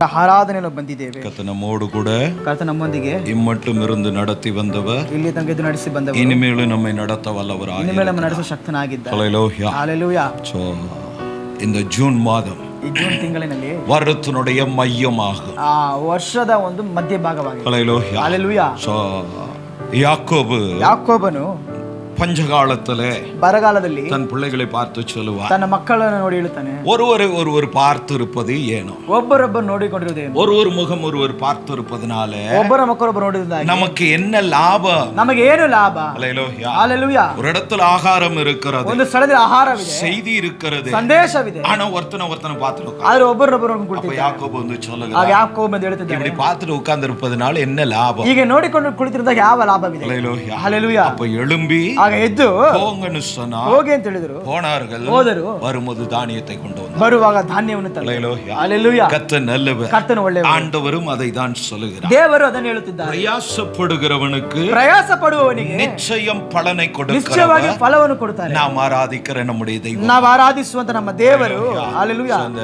ಆರಾಧನೆಯಲ್ಲಿ ಬಂದಿದ್ದೇವೆ. ಕರ್ತನ ನಮ್ಮೋಡು ಕೂಡ ಕರ್ತನ ನಮ್ಮೊಂದಿಗೆ ಇಮ್ಮಟ್ಟುಂ ಇருந்து நடத்தி வந்தவர், ಇಲ್ಲಿ ತನಕ ಇದು ನಡೆಸಿ ಬಂದವರು, இனிமேல் நம்மை நடத்த வல்லவராக ಇನ್ಮೇಲೆ ನಮ್ಮ ನಡೆಸುವ ಶಕ್ತನಾಗಿದ್ದಾರೆ. ஹல்லேலூயா. ஹalleluya. சோ இந்த ஜூன் மாதம் ಈ ಜೂನ್ ತಿಂಗಳಿನಲ್ಲಿ வருடத்தினுடைய மையமாகும். ವರ್ಷದ ಒಂದು ಮಧ್ಯಭಾಗವಾಗಿದೆ. ஹல்லேலூயா. ஹalleluya. சோ ಯಾಕೋಬನು பஞ்சகாலத்திலே ಬರಗಾಲದಲ್ಲಿ தன் பிள்ளைகளை பார்த்து சொல்லுவார், ತನ್ನ ಮಕ್ಕಳನ್ನು ನೋಡಿ ಹೇಳುತ್ತಾನೆ, ஒருவர் பார்த்திருப்பது ஏனோ, ಒಬ್ಬರೊಬ್ಬರು ನೋಡಿಕೊಂಡಿರುವುದೇನು, ஒருவர் முகம் ஒருவர் பார்த்திருப்பதனால ಒಬ್ಬರ ಮಕ್ಕಳೊಬ್ಬರು ನೋಡಿದಾಗ நமக்கு என்ன லாபம்? ನಮಗೆ ಏನು ಲಾಭ? ஹல்லேலூயா. ஹalleluya. ஒரு இடத்துல ஆகாரம் இருக்கிறது, ಒಂದು ಸ್ಥಳದಲ್ಲಿ ಆಹಾರವಿದೆ, செய்தி இருக்கிறது, ಸಂದೇಶವಿದೆ, ஆனா ஒருத்தனை பார்த்துட்டு ಆದ್ರೆ ಒಬ್ಬರೊಬ್ಬರು அப்ப ಕುಳಿತಿದ್ದಾರೆ. யாக்கோபு வந்து ಆಗ சொல்லுகிறார், ಯಾಕೋಬ ಎಂದು ಹೇಳುತ್ತಿದ್ದಾನೆ, இப்படி பார்த்துட்டு உட்கார்ந்து இருப்பதனால என்ன லாபம்? ಹೀಗೆ ನೋಡಿಕೊಂಡು ಕುಳಿತಿರುವಾಗ ಯಾವ ಲಾಭವಿದೆ? ஹல்லேலூயா. ஹalleluya. அப்ப எழும்பி ಆಗ ಎದ್ದು போங்கன்னு சொன்னா ಹೋಗಿ ಅಂತ ಹೇಳಿದ್ರು, போனார்கள். ಹೋದರು, வரும்போது தானியத்தை கொண்டு வந்தார். ಬರುವಾಗ ಧಾನ್ಯವನ್ನು ತಂದರು. ஹல்லேலூயா. ஹalleluya. கர்த்தர் நல்லவர், ಕರ್ತನು ಒಳ್ಳೆಯವರು, ஆண்டவரும் அதை தான் சொல்லுகிறார். ದೇವರು ಅದನ್ನು ಹೇಳುತ್ತಿದ್ದಾರೆ, பிரயாசப்படுகிறவனுக்கு ಪ್ರಯಾಸ ಪಡುವವನಿಗೆ நிச்சயம் பலனை ನಿಶ್ಚಯವಾಗಿ கொடுக்கிறவர் ಫಲವನ್ನು ಕೊಡುತ್ತಾರೆ. நாம் ஆராதிக்கிற நம்முடைய தெய்வம். ನಾವು ಆರಾಧಿಸುವಂತ ನಮ್ಮ ದೇವರು. ஹalleluya. அந்த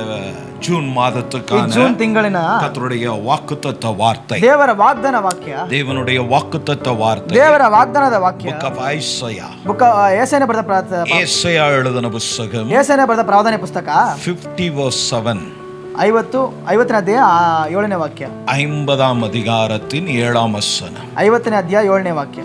ஜூன் ಈ மாதத்துக்கான ಜೂನ್ ತಿಂಗಳಿನ கர்த்தருடைய வாக்குத்தத்த வார்த்தை, ದೇವರ ವಾಗ್ದಾನ ವಾಕ್ಯ, தேவனுடைய வாக்குத்தத்த வார்த்தை, ದೇವರ ವಾಗ್ದಾನದ ವಾಕ್ಯ, Book of Isaiah. ಏಸನೆ ಬರೆದ ஏசாயா எழுதின புத்தகம் ಏಸನೆ ಬರೆದ ಪ್ರವಾದನೆ ಪುಸ್ತಕ 50:7, 50ನೇ ಅಧ್ಯಾಯ 7ನೇ ವಾಕ್ಯ, 50ஆம் அதிகாரத்தின் 7ஆம் வசனம். 50ನೇ ಅಧ್ಯಾಯ 7ನೇ ವಾಕ್ಯ.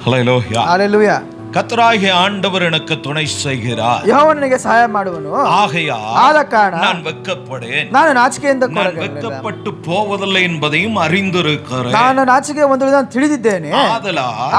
ஹல்லேலூயா. ஹalleluya. கர்த்தராகிய ஆண்டவர் எனக்கு துணை செய்கிறார், ಯೆಹೋವನು ನನಗೆ ಸಹಾಯ ಮಾಡುವನು, ஆகையால் ಆದ ಕಾರಣ நான் வெட்கப்படேன், ನಾನು ನಾಚಿಕೆಯಿಂದ நான் வெட்கப்பட்டு போவதில்லை என்பதையும் அறிந்திருக்கிறேன். ನಾನು ನಾಚಿಕೆ ಹೊಂದುವುದನ್ನು ತಿಳಿದಿದ್ದೇನೆ.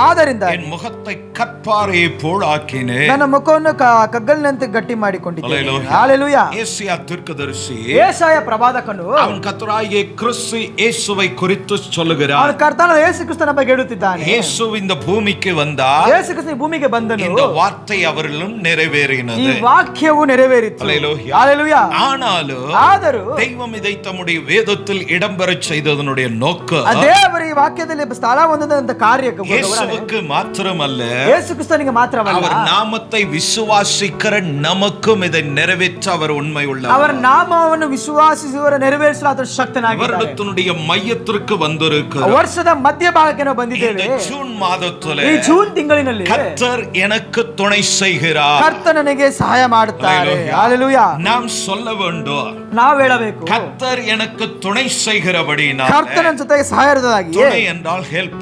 ಆದ್ದರಿಂದ என் முகத்தை கற்பாரையை போல் ஆக்கினேன், ನನ್ನ ಮುಖವನ್ನು ಕಗ್ಗಲಿನಂತೆ ಗಟ್ಟಿ ಮಾಡಿಕೊಂಡಿದ್ದೇನೆ. ஹalleluya. ஏசாயா தீர்க்கதரிசி ಏಸಾಯ ಪ್ರವಾದಕನು அவன் கர்த்தராகிய கிறிஸ்து இயேசுவை குறித்து சொல்லுகிறார். ಅವನು ಕರ್ತನಾದ ಯೇಸು ಕ್ರಿಸ್ತನ ಬಗ್ಗೆ ಹೇಳುತ್ತಿದ್ದಾನೆ. இயேசு இந்த பூமிக்கு வந்தார், ಯೇಸು ಕ್ರಿಸ್ತನು ಭೂಮಿಗೆ ಬಂದನು, இந்த வார்த்தை அவரிலும் நிறைவேறினது. ಈ ವಾಕ್ಯವು ನೆರವೇರಿತು. ஹல்லேலூயா. ஹalleluya. ஆனாலும் தெய்வம் இதை தம்முடைய வேதத்தில் இடம்பெறச் செய்ததனுடைய நோக்கம் ದೇವರು ಈ ವಾಕ್ಯದಲ್ಲಿ ಸ್ಥಳ ಹೊಂದಿದಂತ ಕಾರ್ಯ இயேசுவுக்கு மாத்திரமல்ல, ಯೇಸು ಕ್ರಿಸ್ತನಿಗೆ ಮಾತ್ರವಲ್ಲ, அவர் நாமத்தை விசுவாசிக்கிற நமக்கும் இதை நிறைவேற்ற அவர் உண்மை உள்ளவர். ಅವರ ನಾಮವನ್ನು ವಿಶ್ವಾಸಿಸುವವರ ನೆರವೇರಿಸಲು ಆತನು ಶಕ್ತನಾಗಿದ್ದಾನೆ. வருடத்தினுடைய மையத்திற்கு வந்திருக்கிறார். ವರ್ಷದ ಮಧ್ಯಭಾಗಕ್ಕೆ ನಾವು ಬಂದಿದ್ದೇವೆ. இந்த ஜூன் மாதத்திலே ಈ ಜೂನ್ ತಿಂಗಳಿನಲ್ಲಿ கர்த்தர் எனக்கு துணை செய்கிறார், ಕರ್ತನು ನನಗೆ ಸಹಾಯ ಮಾಡುತ್ತಾರೆ. ஹல்லேலூயா. நாம் சொல்ல வேண்டும், ನಾವು ಹೇಳಬೇಕು, கர்த்தர் எனக்கு துணை செய்கிறபடியினால். ಕರ್ತನ ಜೊತೆಗೆ ಸಹಾಯ ಇರುವುದಾಗಿ, துணை என்றால் ಹೆಲ್ಪ್,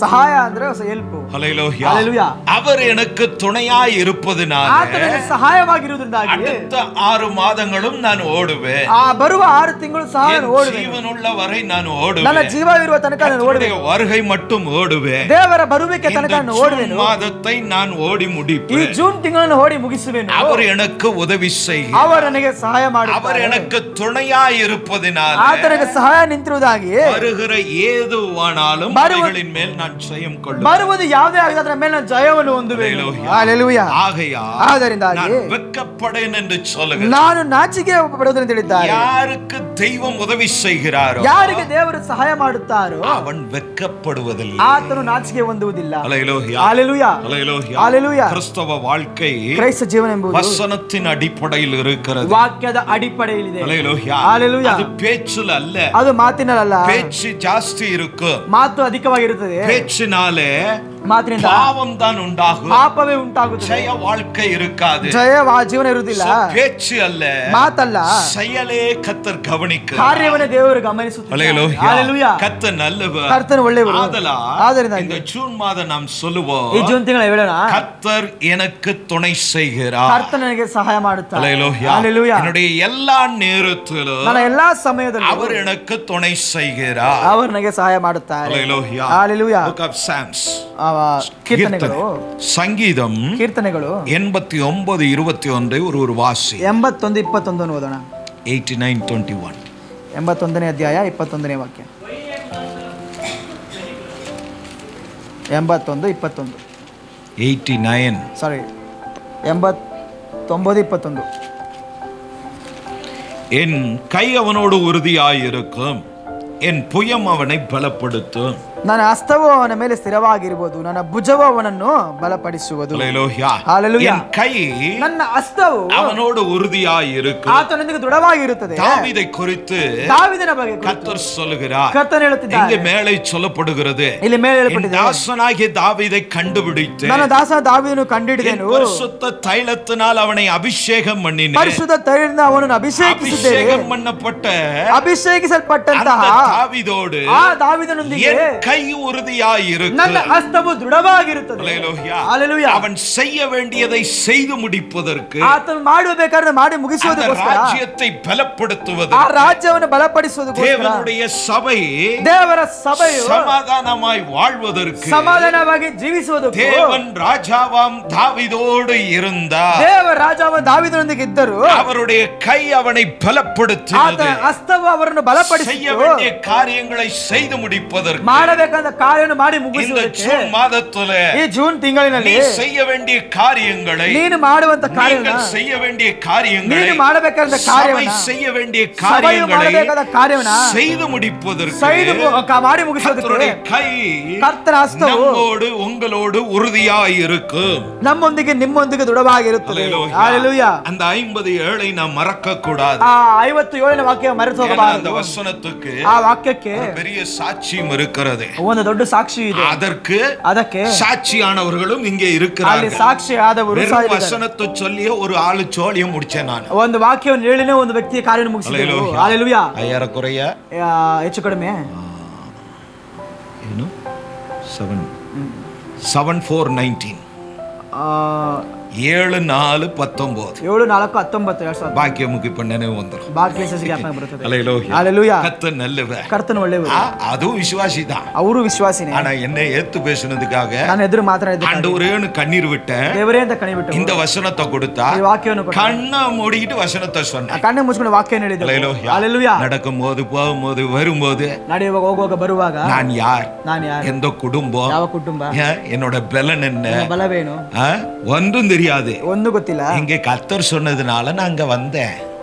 ಸಹಾಯ ಅಂದ್ರೆ ಹೆಲ್ಪ್. ஹல்லேலூயா. ஹalleluya. அவர் எனக்கு துணையாய் இருப்பதனால ಆತನಿಗೆ ಸಹಾಯವಾಗಿರುವುದರಿಂದಾಗಿ அடுத்த 6 மாதங்களும் நான் ஓடுவேன். ಬರುವ 6 ತಿಂಗಳು ಸಹ ನಾನು ಓಡುವೆನು. ಜೀವನುಳ್ಳ ವரை ನಾನು ನನ್ನ ಓಡುவேன். ಜೀವವಿರುವ ತನಕ ನಾನು ಓಡುವೆನು. வருகை மட்டும் ಓಡುவேன். ದೇವರ ಬರುವಿಕೆ ತನಕ ನಾನು ಓಡುವೆನು. மாதத்தை நான் ஓடி ಈ முடிப்பேன். ಜೂನ್ ತಿಂಗಳನ್ನು ಓಡಿ ಮುಗಿಸುವೆನು. அவர் எனக்கு உதவி செய்கிறார், அவர் ನನಗೆ ಸಹಾಯ ಮಾಡುತ್ತಾರೆ. அவர் எனக்கு துணையாய் இருப்பதினால் ಆತನಿಗೆ ಸಹಾಯ ನಿಂತಿರುವುದಾಗಿ, வருகிற ஏதுவானாலும் அவைகளின் மேல் நான் ஜெயம் கொள்ளுவேன். ಬರುವುದು ಯಾವುದೇ ಆಗಲಿ ಅದರ ಮೇಲೆ ನಾನು ಜಯವನ್ನು ಹೊಂದುವೆನು. ಹalleluya. ಆದ್ದರಿಂದಾಗಿ நான் வெட்கப்படேன் என்று சொல்லுகிறேன். ನಾನು ನಾಚಿಕೆ ಪಡುವುದನ್ನು ತಿಳಿದ್ದಾರೆ. யாருக்கு தெய்வம் உதவி செய்கிறாரோ, ಯಾರಿಗೆ ದೇವರು ಸಹಾಯ ಮಾಡುತ್ತಾರೋ அவன் வெட்கப்படுவதில்லை, ಆತನು ನಾಚಿಕೆ ಹೊಂದುವುದಿಲ್ಲ. ஹல்லேலூயா. ஹalleluya. ஹல்லேலூயா. ஹalleluya. கிறிஸ்தவ வாழ்க்கை ಕ್ರೈಸ್ತ ಜೀವನ ಎಂಬುದು வசனத்தின் அடிப்படையில் இருக்கிறது. ವಾಕ್ಯದ ಅಡಿಪಡೆಯಲ್ಲಿದೆ. ஹல்லேலூயா. ஹalleluya. அது பேச்சில் அல்ல, ಅದು ಮಾತಿನಲ್ಲ. பேச்சு ಜಾಸ್ತಿ இருக்கும், ಮಾತು ಅಧಿಕವಾಗಿರುತ್ತದೆ. பேச்சினாலே ಮಾತಿನಿಂದ பாவம் தான் உண்டாகும், ಪಾಪವೇ ಉಂಟಾಗುತ್ತದೆ, ஜெய வாழ்க்கை இருக்காது. ಜಯ ಜೀವನ ಇರುವುದಿಲ್ಲ. பேச்சு அல்ல, ಮಾತಲ್ಲ, செயலே கர்த்தர் கவனிக்கிறார். ಕಾರ್ಯವನ್ನೇ ದೇವರು ಗಮನಿಸುತ್ತಾರೆ. ஹல்லேலூயா. கர்த்தர் நல்லவர், ಕರ್ತನು ಒಳ್ಳೆಯವರು. ஆதலால் இந்த ஜூன் மாதம் நாம் சொல்லுவோம், ಈ ಜೂನ್ ತಿಂಗಳ ಹೇಳೋಣ, கர்த்தர் எனக்கு துணை செய்கிறார். ಕರ್ತನು ನನಗೆ ಸಹಾಯ ಮಾಡುತ್ತಾರೆ. ஹல்லேலூயா. ஹalleluya. என்னுடைய எல்லா நேரத்திலும் ನನ್ನ ಎಲ್ಲಾ ಸಮಯದಲ್ಲೂ அவர் எனக்கு துணை செய்கிறார். ಅವರು ನನಗೆ ಸಹಾಯ ಮಾಡುತ್ತಾರೆ. ஹல்லேலூயா. ஹalleluya. Book of Psalms, ಕೀರ್ತನೆಗಳು, சங்கீதம் ಕೀರ್ತನೆಗಳು 89:21 ஒரு வாசி. 81:21 ಓದೋಣ. 89:21. 81ನೇ ಅಧ್ಯಾಯ 21ನೇ ವಾಕ್ಯ. 81:21. 89. ಸಾರಿ, 89:21. என் கை அவனோடு உறுதியாயிருக்கும், என் புயம் அவனை பலப்படுத்தும். ನನ್ನ ಹಸ್ತವು ಅವನ ಮೇಲೆ ಸ್ಥಿರವಾಗಿರುವುದು, ನನ್ನ ಭುಜವು ಅವನನ್ನು ಬಲಪಡಿಸುವುದು. ஹல்லேலூயா. ஹalleluya. என் கை ನನ್ನ ಹಸ್ತವು அவனோடு உறுதியாய் இருக்கும். ಆತನೊಂದಿಗೆ ದೃಢವಾಗಿರುತ್ತದೆ. தாவீதை குறித்து ದಾವೀದನ ಬಗ್ಗೆ கர்த்தர் சொல்லுகிறார். ಕರ್ತನು ಹೇಳುತ್ತಿದ್ದಾನೆ. இங்கே மேலே சொல்லப்படுகிறது, ಇಲ್ಲಿ ಮೇಲೆ என் ಹೇಳಲ್ಪಟ್ಟಿದೆ, தாசனாகிய தாவீதை கண்டுபிடித்து ನನ್ನ ದಾಸ ದಾವೀದನು ಕಂಡುಹಿಡಿದೆನು, பரிசுத்த தைலத்தினால் அவனை அபிஷேகம் பண்ணினேன். ಪರಿಶುದ್ಧ ತೈಲದಿಂದ ಅವನನ್ನು ಅಭಿಷೇಕಿಸಿದ್ದೇನೆ. அபிஷேகம் பண்ணப்பட்ட ಅಭಿಷೇಕಿಸಲ್ಪಟ್ಟಂತಹ அந்த தாவீதோடு ಆ ದಾವೀದನೊಂದಿಗೆ என் கை உறுதியாய் இருக்கும். ನನ್ನ ಹಸ್ತವು ದೃಢವಾಗಿರುತ್ತದೆ. ஹல்லேலூயா. ஹalleluya. அவன் செய்ய வேண்டியதை செய்து முடிப்பதற்கு, ಆತನು ಮಾಡಬೇಕಾದ್ರೆ ಮಾಡಿ அந்த ಮುಗಿಸುವುದಕ್ಕೋಸ್ಕರ, ராஜ்யத்தை ಆ பலப்படுத்துவதற்கு, ರಾಜ್ಯವನ್ನು ಬಲಪಡಿಸುವುದಕ್ಕೋಸ್ಕರ, தேவனுடைய சபை ದೇವರ ಸಭೆಯು சமாதானமாய் வாழ்வதற்கு, ಸಮಾಧಾನವಾಗಿ ಜೀವಿಸುವುದಕ್ಕೂ தேவன் ராஜாவாம் தாவீதோடு இருந்தார். ದೇವರ ರಾಜಾವ ದಾವೀದನೊಂದಿಗೆ ಇದ್ದರು. அவருடைய கை அவனை பலப்படுத்தினது. ಆತನ ಹಸ್ತವು ಅವರನ್ನು செய்ய ಬಲಪಡಿಸಿತು. வேண்டிய காரியங்களை செய்து முடிப்பதற்கு ಮಾಡಬೇಕಾದ ಕಾರ್ಯವನ್ನು ಮಾಡಿ இந்த ಮುಗಿಸುವುದಕ್ಕೆ ஜூன் மாதத்திலே ಈ ಜೂನ್ ತಿಂಗಳಿನಲ್ಲಿ நீ செய்ய வேண்டிய காரியங்களை, ನೀನು ಮಾಡುವಂತ ಕಾರ್ಯವನ್ನು, நீங்கள் செய்ய வேண்டிய காரியங்களை, ನೀನು ಮಾಡಬೇಕಾದ சபை ಕಾರ್ಯವನ್ನು, செய்ய வேண்டிய ಸಭೆಯು காரியங்களை ಮಾಡಬೇಕಾದ ಕಾರ್ಯವನ್ನು செய்து முடிப்பதற்கு ಮಾಡಿ ಮುಗಿಸುವುದಕ್ಕೆ கர்த்தருடைய கை ಕರ್ತನ ಹಸ್ತವು நம்மோடு உங்களோடு உறுதியாய் இருக்கும். ನಮ್ಮೊಂದಿಗೆ ನಿಮ್ಮೊಂದಿಗೆ ದೃಢವಾಗಿರುತ್ತದೆ. ಹalleluya. அந்த 57 நாம் மறக்க கூடாது. ಆ 57ನೇ ವಾಕ್ಯ ಮರೆತು அந்த ಹೋಗಬಾರದು. வசனத்துக்கு ಆ ವಾಕ್ಯಕ್ಕೆ பெரிய சாட்சியும் இருக்கிறது. ಒಂದು ದೊಡ್ಡ ಸಾಕ್ಷಿ ಇದೆ. அதற்கு சாட்சியானவர்களும் இங்கே ಅಲ್ಲಿ இருக்கிறார்கள். ಸಾಕ್ಷಿ ಆದವರು வெறும் வசனத்தை சொல்லியே ஒரு ஆளு சோழியம் முடிச்சேன் நான். ಒಂದು ವಾಕ್ಯವನ್ನು ಹೇಳಿನೇ ಒಂದು ವ್ಯಕ್ತಿಯ ಕಾರ್ಯವನ್ನು ಮುಗಿಸಿದರು. ಹalleluya. ஏறக்குறைய ಹೆಚ್ಚು ಕಡಿಮೆ ಏನು 7/4/19 7/4/19 7/4/19 பாக்கியமுக்கு இப்ப நினைவு வந்துரும். ಜ್ಞಾಪಕ ಬರುತ್ತದೆ. ஹல்லேலூயா. கர்த்தர் நல்லவர். ಕರ್ತನು ಒಳ್ಳೆಯವರು. அதுவும் விசுவாசி தான். ಅವರು ವಿಶ್ವಾಸಿನೇ. ஆனா என்னை ஏத்து பேசினதுக்காக ನಾನು ಎದುರು ಮಾತನಾಡಿದ್ದಕ್ಕೆ ஆண்டவரேன்னு கண்ணீர் விட்டேன். ದೇವರೇ ಅಂತ ಕಣ್ಣೀರು இந்த வசனத்தை கொடுத்தா ಈ ವಾಕ್ಯವನ್ನು ಕೊಟ್ಟ. கண்ண மூடிட்டு வசனத்தை சொன்னேன். ಕಣ್ಣು ಮುಚ್ಚಿಕೊಂಡು ವಾಕ್ಯವನ್ನು ಹೇಳಿದೆ. ஹalleluya. நடக்கும்போது போகும்போது வரும்போது ನಡೆಯುವಾಗ ಹೋಗುವಾಗ ಬರುವಾಗ நான் யார், ನಾನು ಯಾರು, எந்த குடும்பம், ಯಾವ ಕುಟುಂಬ, என்னோட பலன் என்ன, ಬಲವೇನು ஒன்றும் தெரியாது. ಒಂದು ಗೊತ್ತಿಲ್ಲ. இங்க கர்த்தர் சொன்னதுனால நான் அங்க வந்தேன்.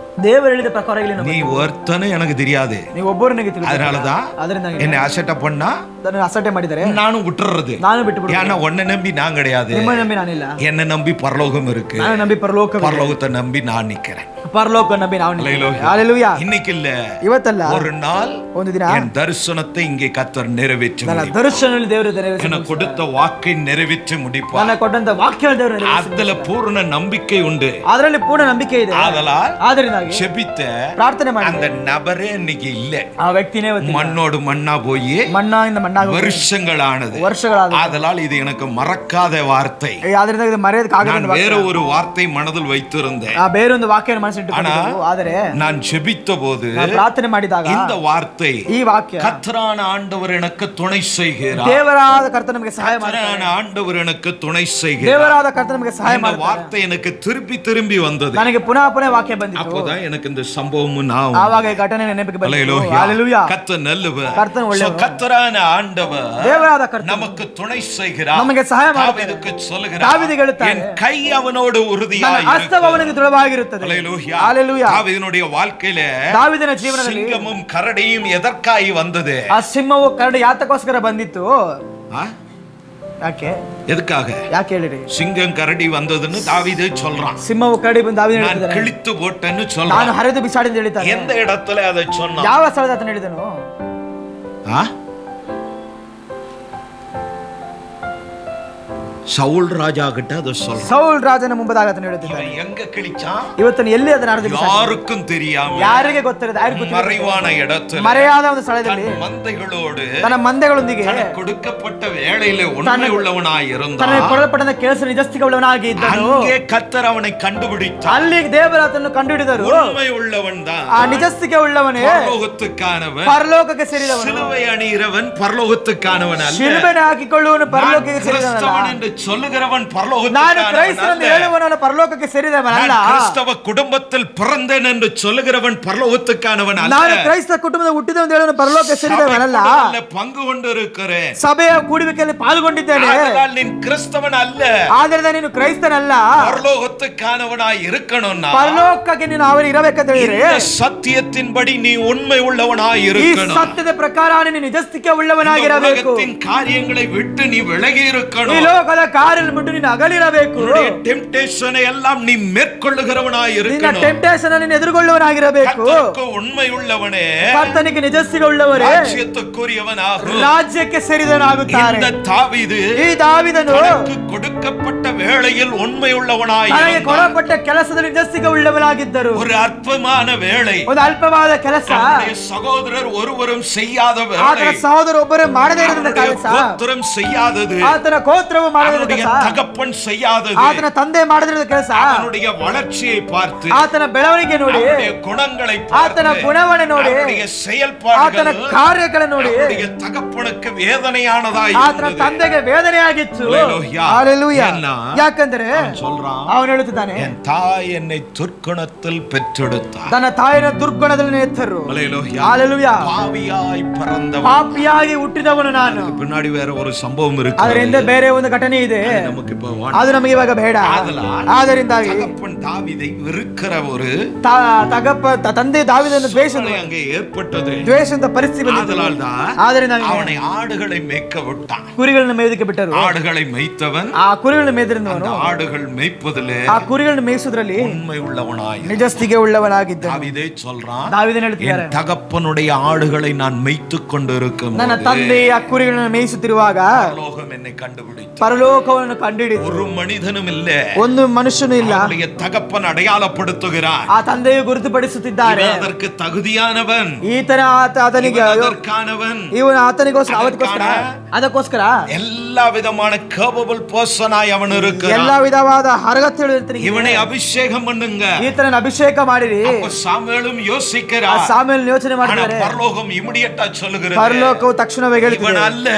ದೇವರು ಹೇಳಿದ ಪ್ರಕಾರ ಇಲ್ಲಿ நீ ஒருத்தனும் எனக்கு தெரியாது. ನೀವು ಒಬ್ಬರು ನನಗೆ ತಿಳಿದಿಲ್ಲ. அதனாலதான் ಅದರಿಂದ என்னை அசட்டை பண்ணா ಅದನ್ನು ಅಸಟ್ಟೆ ಮಾಡಿದರೆ நானும் விட்டுறது. ನಾನು ಬಿಟ್ಟು ಬಿಡುತ್ತೇನೆ. ஏன்னா உன்னை நம்பி நான் கிடையாது, ನಿಮ್ಮ ನಂಬಿ ನಾನಿಲ್ಲ. என்னை நம்பி பரலோகம் இருக்கு. ನಾನು ನಂಬಿ ಪರಲೋಕ, பரலோகத்தை நம்பி நான் நிக்கிறேன். ಪರಲೋಕ ನಂಬಿ ನಾವು ஹalleluya. இன்னைக்கு இல்ல, ಇವತ್ತಲ್ಲ, ஒரு நாள் ಒಂದು ದಿನ என் தரிசனத்தை இங்கே கர்த்தர் நிறைவேற்றி ನನ್ನ ದರ್ಶನದಲ್ಲಿ ದೇವರು எனக்கு கொடுத்த வாக்கை நிறைவேற்றி முடிப்பார். ನನ್ನ ಕೊಟ್ಟಂತ ವಾಕ್ಯ ದೇವರು அதுல பூர்ண நம்பிக்கை உண்டு. ಅದರಲ್ಲಿ ಪೂರ್ಣ ನಂಬಿಕೆ ಇದೆ. ஆதலால் ஜெபித்த ಪ್ರಾರ್ಥನೆ ಮಾಡಿ அந்த நபரே இன்னைக்கு இல்ல. ಆ ವ್ಯಕ್ತಿನೇ மண்ணோடு மண்ணா போய் ಮಣ್ಣಾಗಿಂದ ಮಣ್ಣಾಗಿ வருஷங்களானது. ஆதலால் இது எனக்கு மறக்காத வார்த்தை. ಅದರಿಂದ ಇದು ಮರೆಯೋದಕ್ಕಾಗದ. நான் வேற ஒரு வார்த்தை மனதில் வைத்திருந்தேன். ಆ ಬೇರೊಂದು ವಾಕ್ಯವನ್ನು ಮನಸ್ಸಿಟ್ಟುಕೊಂಡಿದ್ದೆ. ಆದರೆ நான் ஜெபித்த போது ಪ್ರಾರ್ಥನೆ ಮಾಡಿದಾಗ இந்த வார்த்தை, ಈ ವಾಕ್ಯ, கர்த்தரான ஆண்டவர் எனக்கு துணை செய்கிறார், ದೇವರಾದ ಕರ್ತನು ನಮಗೆ ಸಹಾಯ ಮಾಡ್ತಾನೆ, கர்த்தரான ஆண்டவர் எனக்கு துணை செய்கிறார், ದೇವರಾದ ಕರ್ತನು ನಮಗೆ ಸಹಾಯ இந்த ಮಾಡ್ತಾನೆ. வார்த்தை எனக்கு திரும்பி வந்தது. ನನಗೆ ಪುನಃ ವಾಕ್ಯ ಬಂದಿತು. அப்போதான் எனக்கு இந்த சம்பவமும் நான் ಆವಾಗ ಈ ಘಟನೆ ನೆನಪಿಗೆ ಬಂತು. ஹalleluya. கர்த்தர் நல்லவர். கர்த்தர் ಒಳ್ಳೆಯவர். கர்த்தரான ஆண்டவர் ದೇವರಾದ ಕರ್ತನು நமக்கு துணை செய்கிறார். ನಮಗೆ ಸಹಾಯ ಮಾಡ್ತಾನೆ. தாவீதுக்கு சொல்லுகிறார், தாவீது ಹೇಳುತ್ತಾನೆ, என் கை அவனோடு உறுதியாய் ನನ್ನ ಹಸ್ತವು ಅವನಿಗೆ ದೃಢವಾಗಿರುತ್ತದೆ. ஹalleluya. தாவீதுனுடைய வாழ்க்கையில ದಾವೀದನ ಜೀವನದಲ್ಲಿ சிங்கமும் கரடியும் எதற்காய் வந்தது? ಆ ಸಿಂಹವು ಕರಡಿ ಯಾತಕ್ಕೋಸ್ಕರ ಬಂದಿತ್ತು? ಯಾಕೆ? எதுக்காக? ಯಾಕೆ ಹೇಳಿರಿ? சிங்கம் கரடி வந்ததுன்னு தாவீது சொல்றான். ಸಿಂಹವು ಕರಡಿ ಬಂದು ದಾವೀದು நான் ಹೇಳಿದ್ದಾನೆ, கிழித்து போட்டேன்னு சொல்றான். ನಾನು ಹರಿದು ಬಿಸಾಡಿ ಅಂತ ಹೇಳಿದ್ದಾನೆ. எந்த இடத்துல அதை சொன்னான்? ಯಾವ ಸ್ಥಳದ ಆತನು ಹೇಳಿದನು? சவுல் ராஜா கிட்ட அதை சொல்றான். ಸೌಲ್ ರಾಜನ ಮುಂಬದಾಗ ಆತನು ಹೇಳುತ್ತಿದ್ದಾನೆ. எங்க கிழிச்சான்? ಇವತ್ತನ್ನು ಎಲ್ಲಿ ಅದನ್ನು ಹರಿದು ಬಿಸಾಡಿ? யாருக்கும் தெரியாம, ಯಾರಿಗೆ ಗೊತ್ತಿರದೆ, மறைவான இடத்துல, ಮರೆಯಾದ ಒಂದು ಸ್ಥಳದಲ್ಲಿ மந்தைகளோடு, ತನ್ನ ಮಂದೆಗಳೊಂದಿಗೆ கொடுக்கப்பட்ட வேளையிலே உண்மை உள்ளவனாய் இருந்தான். ತನಗೆ ಕೊಡಲ್ಪಟ್ಟ ಕೆಲಸ ನಿಜಸ್ಥಿಕವುಳ್ಳವನಾಗಿ ಇದ್ದನು. அங்கே கர்த்தர் ಅವனை கண்டுபிடித்தார். ಅಲ್ಲಿ ದೇವರು ಆತನನ್ನು ಕಂಡುಹಿಡಿದರು. உண்மை உள்ளவன் தான், ಆ ನಿಜಸ್ಥಿಕೆ ಉಳ್ಳವನೇ பரலோகத்துக்கானவன். ಪರಲೋಕಕ್ಕೆ ಸೇರಿದವನು. சிலுவை அணிகிறவன் பரலோகத்துக்கானவன் அல்ல. ಶಿಲುಬೆಯನ್ನು ಹಾಕಿಕೊಳ್ಳುವನು ಪರಲೋಕಕ್ಕೆ ಸೇರಿದವನಲ್ಲ. கிறிஸ்தவன் என்று சொல்லுகிறவன் ನಾನು பரலோகத்துக்கானவன் ಕ್ರೈಸ್ತನೆಂದು அல்ல. ಹೇಳುವವನು ಪರಲೋಕಕ್ಕೆ ಸೇರಿದವನಲ್ಲ. நான் கிறிஸ்தவ குடும்பத்தில் பிறந்தேன் என்று சொல்லுகிறவன் பரலோகத்துக்கானவன் அல்ல. ನಾನು ಕ್ರೈಸ್ತ ಕುಟುಂಬದ ಹುಟ್ಟಿದವನು ಹೇಳುವನು ಪರಲೋಕಕ್ಕೆ ಸೇರಿದವನಲ್ಲ. சபைக்குள்ள பங்கு கொண்டிருக்கிறேன். ಸಭೆಯ ಕೂಡುವಿಕೆಯಲ್ಲಿ ಪಾಲ್ಗೊಂಡಿದ್ದೇನೆ. ஆதலால் நீ கிறிஸ்தவன் அல்ல. ಆದ್ದರಿಂದ ನೀನು ಕ್ರೈಸ್ತನಲ್ಲ. பரலோகத்துக்கானவனாய் இருக்கணும்னா ಪರಲೋಕಕ್ಕೆ ನೀನು ಅವರು ಇರಬೇಕಂತ ಹೇಳಿದ್ರೆ இந்த சத்தியத்தின்படி நீ உண்மை உள்ளவனாய் ಈ இருக்கணும். ಸತ್ಯದ ಪ್ರಕಾರ ನೀನು ನಿಜಸ್ಥಿಕೆ ಉಳ್ಳವನಾಗಿರಬೇಕು. உலகத்தின் காரியங்களை விட்டு நீ விலகி ಈ இருக்கணும். ಲೋಕದ ಕಾರ್ಯವನ್ನು ಬಿಟ್ಟು ನೀನು ಅಗಲಿರಬೇಕು. உன்னுடைய டெம்ப்டேஷனை எல்லாம் நீ மேற்கொள்ளுகிறவனாய் ನಿನ್ನ இருக்கணும். ಟೆಂಪ್ಟೇಷನ್ ಅನ್ನು ಎದುರುಗೊಳ್ಳುವನಾಗಿರಬೇಕು. கர்த்தருக்கு உண்மை உள்ளவனே ಕರ್ತನಿಗೆ ನಿಜಸ್ಥಿಕೆ ಉಳ್ಳವರೇ ராஜ்யத்துக்குரியவனாகும். ರಾಜ್ಯಕ್ಕೆ ಸೇರಿದವನಾಗುತ್ತಾರೆ. இந்த தாவீது ಈ ದಾವೀದನು தனக்கு கொடுக்கப்பட்ட வேளையில் உண்மை உள்ளவனாய் ತನಗೆ இருந்தான். ಕೊಡಲ್ಪಟ್ಟ ಕೆಲಸದಲ್ಲಿ ನಿಜಸ್ಥಿಕೆ ಉಳ್ಳವನಾಗಿದ್ದರು. ஒரு அற்பமான வேளை, ಒಂದು ಅಲ್ಪವಾದ ಕೆಲಸ, தன்னுடைய சகோதரர் ஒருவரும் செய்யாத ಆತನ வேளை, ಸಹೋದರ ಒಬ್ಬರೇ ಮಾಡದೇ ಇರದಂತ அவனுடைய ಕೆಲಸ, கோத்திரம் செய்யாதது, ಆತನ ಗೋತ್ರವು ಮಾಡದೇ அவனுடைய ಕೆಲಸ, தகப்பன் செய்யாதது, ಆತನ ತಂದೆ ಮಾಡದಿರದ ಕೆಲಸ, அவனுடைய வளர்ச்சியை பார்த்து, ಆತನ ಬೆಳವಣಿಗೆ ನೋಡಿ, அவனுடைய குணங்களை ಆತನ பார்த்து, ಗುಣವನ್ನು ನೋಡಿ, அவனுடைய ಆತನ செயல்பாடுகள் ಕಾರ್ಯಗಳನ್ನು ನೋಡಿ அவனுடைய தகப்பனுக்கு வேதனையானதாய் ಆತನ இருந்தது. ತಂದೆಗೆ ವೇದನೆ ಆಗಿತ್ತು. ಹಲ್ಲೆಲೂಯಾ. ಹಲ್ಲೆಲೂಯಾ. ಏನ್ನ? ಯಾಕಂದ್ರೆ அவன் சொல்றான், ಅವನು ಹೇಳುತ್ತಿದ್ದಾನೆ, என் தாய் என்னை துர்க்குணத்தில் பெற்றெடுத்தார். ತನ್ನ ತಾಯಿನ ದುರ್ಗುಣದಲ್ಲಿ ಎತ್ತರು. ஹல்லேலூயா. ಹಲ್ಲೆಲೂಯಾ. பாவியாய் பிறந்தவன். ಪಾಪಿಯಾಗಿ ಹುಟ್ಟಿದವನು ನಾನು. பின்னாடி வேற ஒரு சம்பவம் இருக்கு. ಅದರಿಂದ ಬೇರೆ ಒಂದು ಘಟನೆ ಇದೆ, நமக்கு இப்ப ಅದು ನಮಗೆ ಇವಾಗ ಬೇಡ. ಆದ್ದರಿಂದಾಗಿ தகப்பன் தாவீதை வெறுக்கிற ஒரு ತಂದೆ ದಾವೀದನನ್ನು சூழ்நிலை அங்கே ஏற்பட்டது. ದ್ವೇಷದ ಪರಿಸ್ಥಿತಿ ಬಂದಿತು. ஆதலால்தான் ಆದ್ದರಿಂದ அவனை ஆடுகளை மேய்க்க விட்டான். ಕುರಿಗಳನ್ನು ಮೇಯ್ದಕ್ಕೆ ಬಿಟ್ಟರು. ஆடுகளை மேய்த்தவன் ಆ ಕುರಿಗಳನ್ನು ಮೇಯ್ದ್ರಿಂದವನು ஆடுகள் மேய்ப்பதிலே ಆ ಕುರಿಗಳನ್ನು ಮೇಯಿಸುವುದರಲ್ಲಿ உண்மை உள்ளவனாய் ನಿಜಸ್ಥಿಕೆ ಉಳ್ಳವನಾಗಿದ್ದನು. தாவீதை சொல்றான், ದಾವೀದನು ಹೇಳುತ್ತಿದ್ದಾರೆ, என் தகப்பனுடைய ஆடுகளை நான் மேய்த்துக் கொண்டிருக்கும் ನನ್ನ ತಂದೆ ಆ ಕುರಿಗಳನ್ನು ಮೇಯಿಸುತ್ತಿರುವಾಗ பரலோகம் என்னை கண்டுபிடித்து, ಪರಲೋಕವನ್ನು ಕಂಡುಹಿಡಿದು ஒரு மனிதனும் இல்ல, ಒಂದು ಮನುಷ್ಯನೂ ಇಲ್ಲ, அவனுடைய தகப்பன் அடையாளப்படுத்துகிறான். ಆ ತಂದೆಯು ಗುರುತುಪಡಿಸುತ್ತಿದ್ದಾರೆ. இவன் அதற்கு தகுதியானவன், ಈತನ ಆತನಿಗೆ இவன் அதற்கானவன், ಇವನು ಆತನಿಗೋಸ್ಕರ ಅದಕ್ಕೋಸ್ಕರ எல்லா விதமான கேபபிள் பர்சனாய் அவன் இருக்கிறான். ಎಲ್ಲಾ ವಿಧವಾದ ಅರ್ಹತೆಗಳು ಇರ್ತದೆ. இவனை அபிஷேகம் பண்ணுங்க. ಈತನ ಅಭಿಷೇಕ ಮಾಡಿರಿ. அப்ப சாமுவேலும் யோசிக்கிறார், ಸಾಮೇಲ್ ಯೋಚನೆ ஆனா ಮಾಡ್ತಾರೆ, பரலோகம் ಇಮಿಡಿಯೇಟ್ ಆಗಿ சொல்லுகிறது, ಪರಲೋಕವು ತಕ್ಷಣವೇ இவன் ಹೇಳುತ್ತದೆ, அல்ல,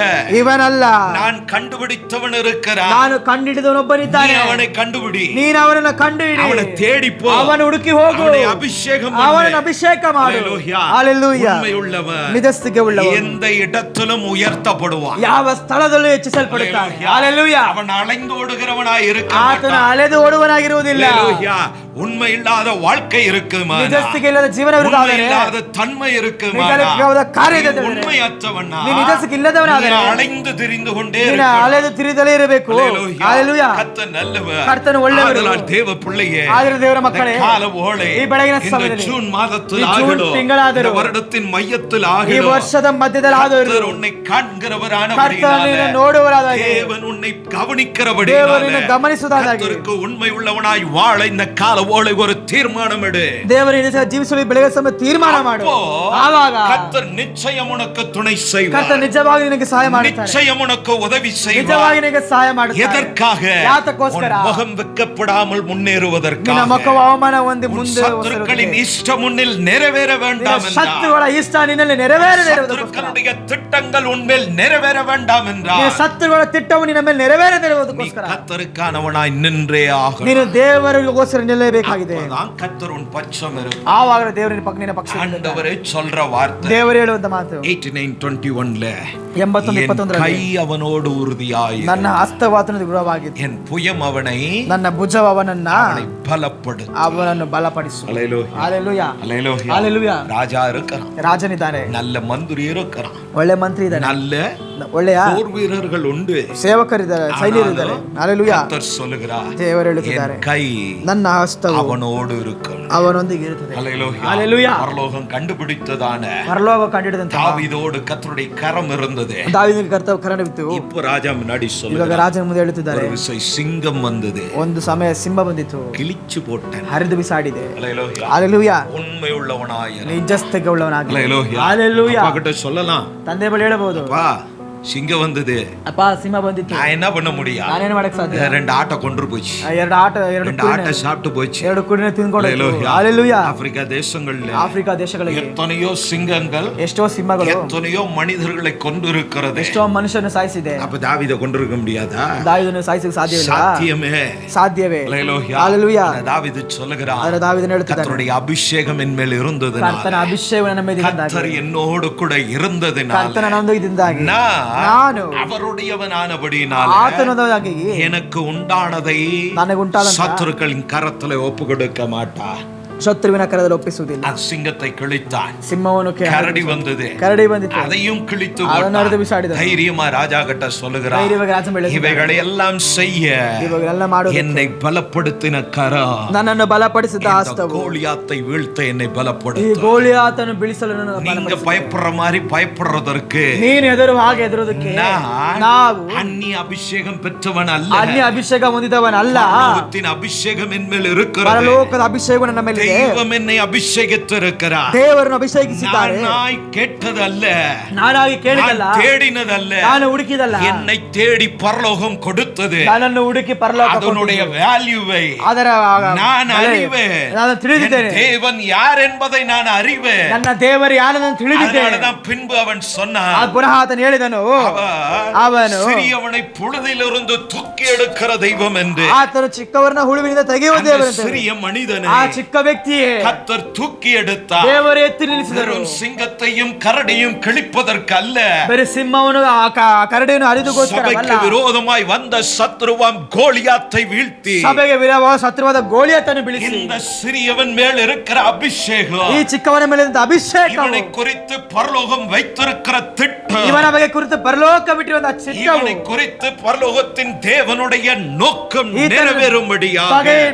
ಇವನಲ್ಲ, நான் கண்டுபிடித்தவன் இருக்கிறான். ನಾನು ಕಂಡುಹಿಡಿದವನೊಬ್ಬನಿದ್ದಾನೆ, நீ அவனை கண்டுபிடி, ನೀನು ಅವನನ್ನು ಕಂಡುಹಿಡಿ, அவனை தேடி போ, ಅವನು ಹುಡುಕಿ ಹೋಗು, அவனை ಅಭಿಷೇகம் பண்ணு. ಅವನನ್ನು ಅಭಿಷೇಕ ಮಾಡು. ஹல்லேலூயா. ಹಲ್ಲೆಲೂಯಾ. உண்மையுள்ளவன் ನಿಜಸ್ಥಿಕೆ ಉಳ್ಳವನು எந்த இடத்திலும் உயர்த்தப்படுவான். ಯಾವ ಸ್ಥಳದಲ್ಲೂ ಹೆಚ್ಚಿಸಲ್ಪಡುತ್ತಾನೆ. ஹல்லேலூயா. ಹಲ್ಲೆಲೂಯಾ. அவன் அலைந்து ಓಡುகிறவனாய் இருக்க ಆತನ மாட்டான். ಅಲೆದು ಓಡುವನಾಗಿರುವುದಿಲ್ಲ. ஹல்லேலூயா. உண்மை இல்லாத வாழ்க்கை இருக்குமா, ನಿಜಸ್ಥಿಕೆ ಇಲ್ಲದ ಜೀವನ உண்மை ಇರುವುದಾದರೆ, இல்லாத தன்மை இருக்குமா, ನಿಜವಾದ ಕಾರ್ಯ நீ ಇದ್ದರೆ, உண்மையற்றவனா, ನೀ ನಿಜಸ್ಥಿಕೆ ಇಲ್ಲದವನಾದರೆ, நீ அலைந்து திரிந்து கொண்டே ನೀನು இருக்க. ಅಲೆದು ತಿರುಗಲೇ ಇರಬೇಕು. ஹல்லேலூயா. ಹಲ್ಲೆಲೂಯಾ. கர்த்தர் நல்லவர். ಕರ್ತನು ಒಳ್ಳೆಯವರು. ஆதலால் தேவ பிள்ளையே, ಆದರೆ ದೇವರ ಮಕ್ಕಳೇ, இந்த ಕಾಲ ಓಳೆ, ಈ ಬೆಳಗಿನ இந்த ಸಮಯದಲ್ಲಿ, ஜூன் மாதத்தில் ಈ ಜೂನ್ ஆகிடும், ತಿಂಗಳಾದರೂ, இந்த வருடத்தின் மையத்தில் ಈ ஆகிடும், ವರ್ಷದ ಮಧ್ಯದಲ್ಲಿ ಆದರೂ கர்த்தர் உன்னை காண்கிறவரான ಕರ್ತನಿನ ನೋಡುವರಾದಾಗೆ, தேவன் உன்னை கவனிக்கிறபடி ದೇವರನ್ನು ಗಮನಿಸುವುದಾದಾಗೆ, கர்த்தருக்கு உண்மை உள்ளவனாய் வாழ இந்த கால ஓலை ஒரு தீர்மானம் எடு. ದೇವರ ಜೀವಿಸಲು ಬೆಳಗ್ಗೆ ಸಮಯ ತೀರ್ಮಾನ ಮಾಡು. அப்போ ಆವಾಗ கர்த்தர் நிச்சயம் உனக்கு துணை செய்வார். ಕರ್ತನು ನಿಜವಾಗಿ ನಿನಗೆ ಸಹಾಯ ಮಾಡುತ್ತಾರೆ. நிச்சயம் உனக்கு உதவி செய்வார். ನಿಜವಾಗಿ ನಿನಗೆ ಸಹಾಯ ಮಾಡುತ್ತಾರೆ. எதற்காக? ಯಾತಕ್ಕೋಸ್ಕರ? உன் முகம் வெட்கப்படாமல் முன்னேறுவதற்காக. ನಿನ್ನ ಮುಖವು ಅವಮಾನ ಹೊಂದಿ உன் ಮುಂದೆ சத்துருக்களின் இஷ்டம் உன்னில் நிறைவேற வேண்டாம் என்றார். ಶತ್ರುಗಳ ಇಷ್ಟ ನಿನ್ನಲ್ಲಿ ನೆರವೇರದೇ ಇರುವುದಕ್ಕೋಸ್ಕರ, சத்துருக்களுடைய திட்டங்கள் உன்மேல் நிறைவேற வேண்டாம் என்றார். ಶತ್ರುಗಳ ತಿಟ್ಟವು ನಿನ್ನ ಮೇಲೆ ನೆರವೇರದೇ ಇರುವುದಕ್ಕೋಸ್ಕರ கர்த்தருக்கானவனாய் நின்றே ஆகும். ನೀನು ದೇವರಿಗೋಸ್ಕರ ನಿಲ್ಲಲೇಬೇಕಾಗಿದೆ. அப்பதான் கர்த்தர் உன் பட்சம் இருக்கும். ಆವಾಗ ದೇವರಿನ ನಿನ್ನ ಪಕ್ಷ ஆண்டவரே சொல்ற வார்த்தை ದೇವರು ಹೇಳುವಂತ ಮಾತು 89:21 81:21 கை அவனோடு உறுதியாய், ನನ್ನ ಹಸ್ತವಾತನ ದೃಢವಾಗಿತ್ತು, என் புயம் அவனை ನನ್ನ ಭುಜವು ಅವನನ್ನು பலப்படுத்து. ಅವನನ್ನು ಬಲಪಡಿಸು. ஹல்லேலூயா. ಹಲ್ಲೆಲೂಯಾ. ஹல்லேலூயா. ಹಲ್ಲೆಲೂಯಾ. ராஜா இருக்கிறான், ರಾಜನಿದ್ದಾನೆ, நல்ல மந்திரி இருக்கிறான், ಒಳ್ಳೆ ಮಂತ್ರಿ ಇದ್ದಾನೆ, நல்ல ಒಳ್ಳೆಯ போர் வீரர்கள் உண்டு, ಸೇವಕರಿದ್ದಾರೆ, ಸೈನ್ಯರಿದ್ದಾರೆ. ಹಲ್ಲೆಲೂಯಾ. கர்த்தர் சொல்லுகிறார், ದೇವರು ಹೇಳುತ್ತಿದ್ದಾರೆ, என் கை ನನ್ನ ಹಸ್ತವು அவனோடு இருக்கும். ಅವನೊಂದಿಗೆ ಇರುತ್ತದೆ. ஹல்லேலூயா. ಹಲ್ಲೆಲೂಯಾ. பரலோகம் கண்டுபிடித்ததான ಪರಲೋಕ ಕಂಡಿಡಿದಂತ தாவீதோடு கர்த்தருடைய கரம் இருந்தது. ದಾವೀದನಿಗೆ ಕರ್ತವ್ಯವಿತ್ತು. இப்போ ராஜா முன்னாடி ಇವಾಗ சொல்லுகிறார், ರಾಜನ ಮುಂದೆ ಹೇಳುತ್ತಿದ್ದಾರೆ, ஒரு விசை சிங்கம் வந்தது, ಒಂದು ಸಮಯ ಸಿಂಹ ಬಂದಿತ್ತು, கிழிச்சு போட்டேன். ಹರಿದು ಬಿಸಾಡಿದೆ. ஹல்லேலூயா. ಹಲ್ಲೆಲೂಯಾ. உண்மை உள்ளவனாய் இரு. ನಿಜಸ್ಥಿಕೆ ಉಳ್ಳವನಾಗಿ. ஹல்லேலூயா. ಹಲ್ಲೆಲೂಯಾ. அப்பா கிட்ட சொல்லலாம், ತಂದೆ ಬಳಿ ಹೇಳಬಹುದು, அப்பா சிங்கம் வந்தது, ಅಪ್ಪ ಸಿಂಹ ಬಂದಿತ್ತು, நான் என்ன பண்ண முடியும்? ನಾನೇನು ಮಾಡಕ್ ಸಾಧ್ಯ? 2 ஆட்டை கொண்டு போச்சு, ಎರಡು ஆட்டை சாப்பிட்டு போச்சு. 2 ಕುರಿನ ತಿಂದ್ಕೊಂಡು. ಹalleluya. ஆப்பிரிக்கா தேசங்கள்ல, ಆಫ್ರಿಕಾ ದೇಶಗಳಿಗೆ எத்தனையோ சிங்கங்கள், ಎಷ್ಟೋ ಸಿಂಹಗಳು, எத்தனையோ மனிதர்களை கொண்டிருக்கிறது. ಎಷ್ಟೋ ಮನುಷ್ಯರನ್ನು ಸಾಯಿಸಿದೆ. அப்ப தாவீதை கொண்டிருக்க முடியாதா? ದಾವೀದನನ್ನು ಸಾಯಿಸಕ್ಕೆ ಸಾಧ್ಯವಿಲ್ಲ. சாத்தியமே. ಹalleluya. தாவீது சொல்லுகிறார், ಅದರ ದಾವೀದನು ಹೇಳುತ್ತಾನೆ, கர்த்தருடைய அபிஷேகம் என் மேல் இருந்ததனால, ಕರ್ತನ ಅಭಿಷೇಕ ನನ್ನ ಮೇಲೆ ಇದ್ದಾಗ, கர்த்தர் என்னோடு கூட இருந்ததனால, ಕರ್ತನ ನನ್ನೊಂದಿಗಿದ್ದಾಗ ನಾನು அவருடையவனானபடியினால ಆತನೊಂದಿಗೆ எனக்கு ಉಂಟಾனதை ನನಗೆ ಉಂಟಾದ சத்துருக்களின் கரத்திலே ஒப்பு கொடுக்க மாட்டா. ಶತ್ರುವಿನ ಕರದಲ್ಲಿ ಒಪ್ಪಿಸುವುದಿಲ್ಲ. ಆ ಸಿಂಗத்தை கிழித்தான், ಸಿಂಹವನ್ನು கரடி வந்தது, ಕರಡಿ ಬಂದಿತು, அதையும் கிழித்து ಅದನ್ನು ಅರ್ಧ ಬಿಸಾಡಿದ. தைரியமா ராஜா கிட்ட சொல்லுகிறார், ಧೈರ್ಯವಾಗಿ ರಾಜ ಮೇಲೆ இவைகளை எல்லாம் செய்ய ಇವಾಗೆಲ್ಲ ಮಾಡು என்னை பலப்படுத்தின கரம், ನನ್ನನ್ನು ಬಲಪಡಿಸಿದ ಹಸ್ತವು, கோலியாத்தை வீழ்த்த என்னை ಈ பலப்படுத்து. ಗೋಲಿಯಾತನು ಬೀಳಿಸಲು ನನ್ನನ್ನು நீங்க ಬಲಪಡಿಸಿದ. பயப்படுற மாதிரி பயப்படுறதற்கு ನೀನು ಎದುರು ಹಾಗೆ ಎದುರುವುದಕ್ಕೆ ನಾವು அந்நிய அபிஷேகம் பெற்றவன் அல்ல, ಅನ್ಯ ಅಭಿಷೇಕ ಹೊಂದಿದವನಲ್ಲ. பரலோகத்தின் அபிஷேகம் என் மேல் இருக்கிறது. ಪರಲೋಕದ ಅಭಿಷೇಕ ನನ್ನ ಮೇಲೆ ಇದೆ. தெய்வம் என்னை அபிஷேகித்திருக்கிறார். ದೇವರನ್ನು ಅಭಿಷೇಕಿಸಿದ್ದಾರೆ. நானாய் கேட்டதல்ல, ನಾನಾಗಿ ಕೇಳಿದಲ್ಲ, நான் தேடினதல்ல, ನಾನು ಹುಡುಕಿದಲ್ಲ, என்னை தேடி பரலோகம் கொடுத்தது. ನನ್ನನ್ನು ಹುಡುಕಿ ಪರಲೋಕ அதனுடைய வேல்யூவை ಅದರ நான் அறிவேன். ನಾನು ತಿಳಿದಿದ್ದೇನೆ. தேவன் யார் என்பதை நான் அறிவேன். ನನ್ನ ದೇವರು ಯಾರನ್ನು ತಿಳಿದಿದ್ದೇನೆ. அதனாலதான் பின்பு அவன் சொன்னான், ಪುನಃ ಆತನು ಹೇಳಿದನು, ಅವನು சிறியவனை புழுதிலிருந்து தூக்கி எடுக்கிற தெய்வம் என்று. ಆತನು ಚಿಕ್ಕವರನ್ನ ಹುಳುವಿನಿಂದ ತೆಗೆಯುವ ದೇವರು. சிறிய மனிதனை ಆ ಚಿಕ್ಕ ವ್ಯಕ್ತಿಯೇ கர்த்தர் தூக்கி எடுத்தார். ದೇವರು ಎತ್ತಿ ನಿಲ್ಲಿಸಿದರು. சிங்கத்தையும் கரடியும் கிழிப்பதற்கு அல்ல, ಬೇರೆ ಸಿಂಹವನ್ನು ಕರಡಿಯನ್ನು ಅರಿದುಗೋಸ್ಕರವಲ್ಲ, விரோதமாய் வந்த சத்ருவாம் கோலியாத்தை வீழ்த்தி ಸಭೆಗೆ ವಿರೋಧವಾದ ಶತ್ರುವಾದ ಗೋಲಿಯಾತನ್ನು ಬೀಳಿಸಿ, இந்த சிறியவன் மேல் இருக்கிற அபிஷேகம், ಈ ಚಿಕ್ಕವನ ಮೇಲೆ ಅಭಿಷೇಕ, இவனை குறித்து பரலோகம் வைத்திருக்கிற திட்டம், ಇವನ ಬಗ್ಗೆ ಕುರಿತು ಪರಲೋಕ ಬಿಟ್ಟಿರುವಂತಹ ಚಿತ್ತವು, இவனை குறித்து பரலோகத்தின் தேவனுடைய நோக்கம் நிறைவேறும்படியாக,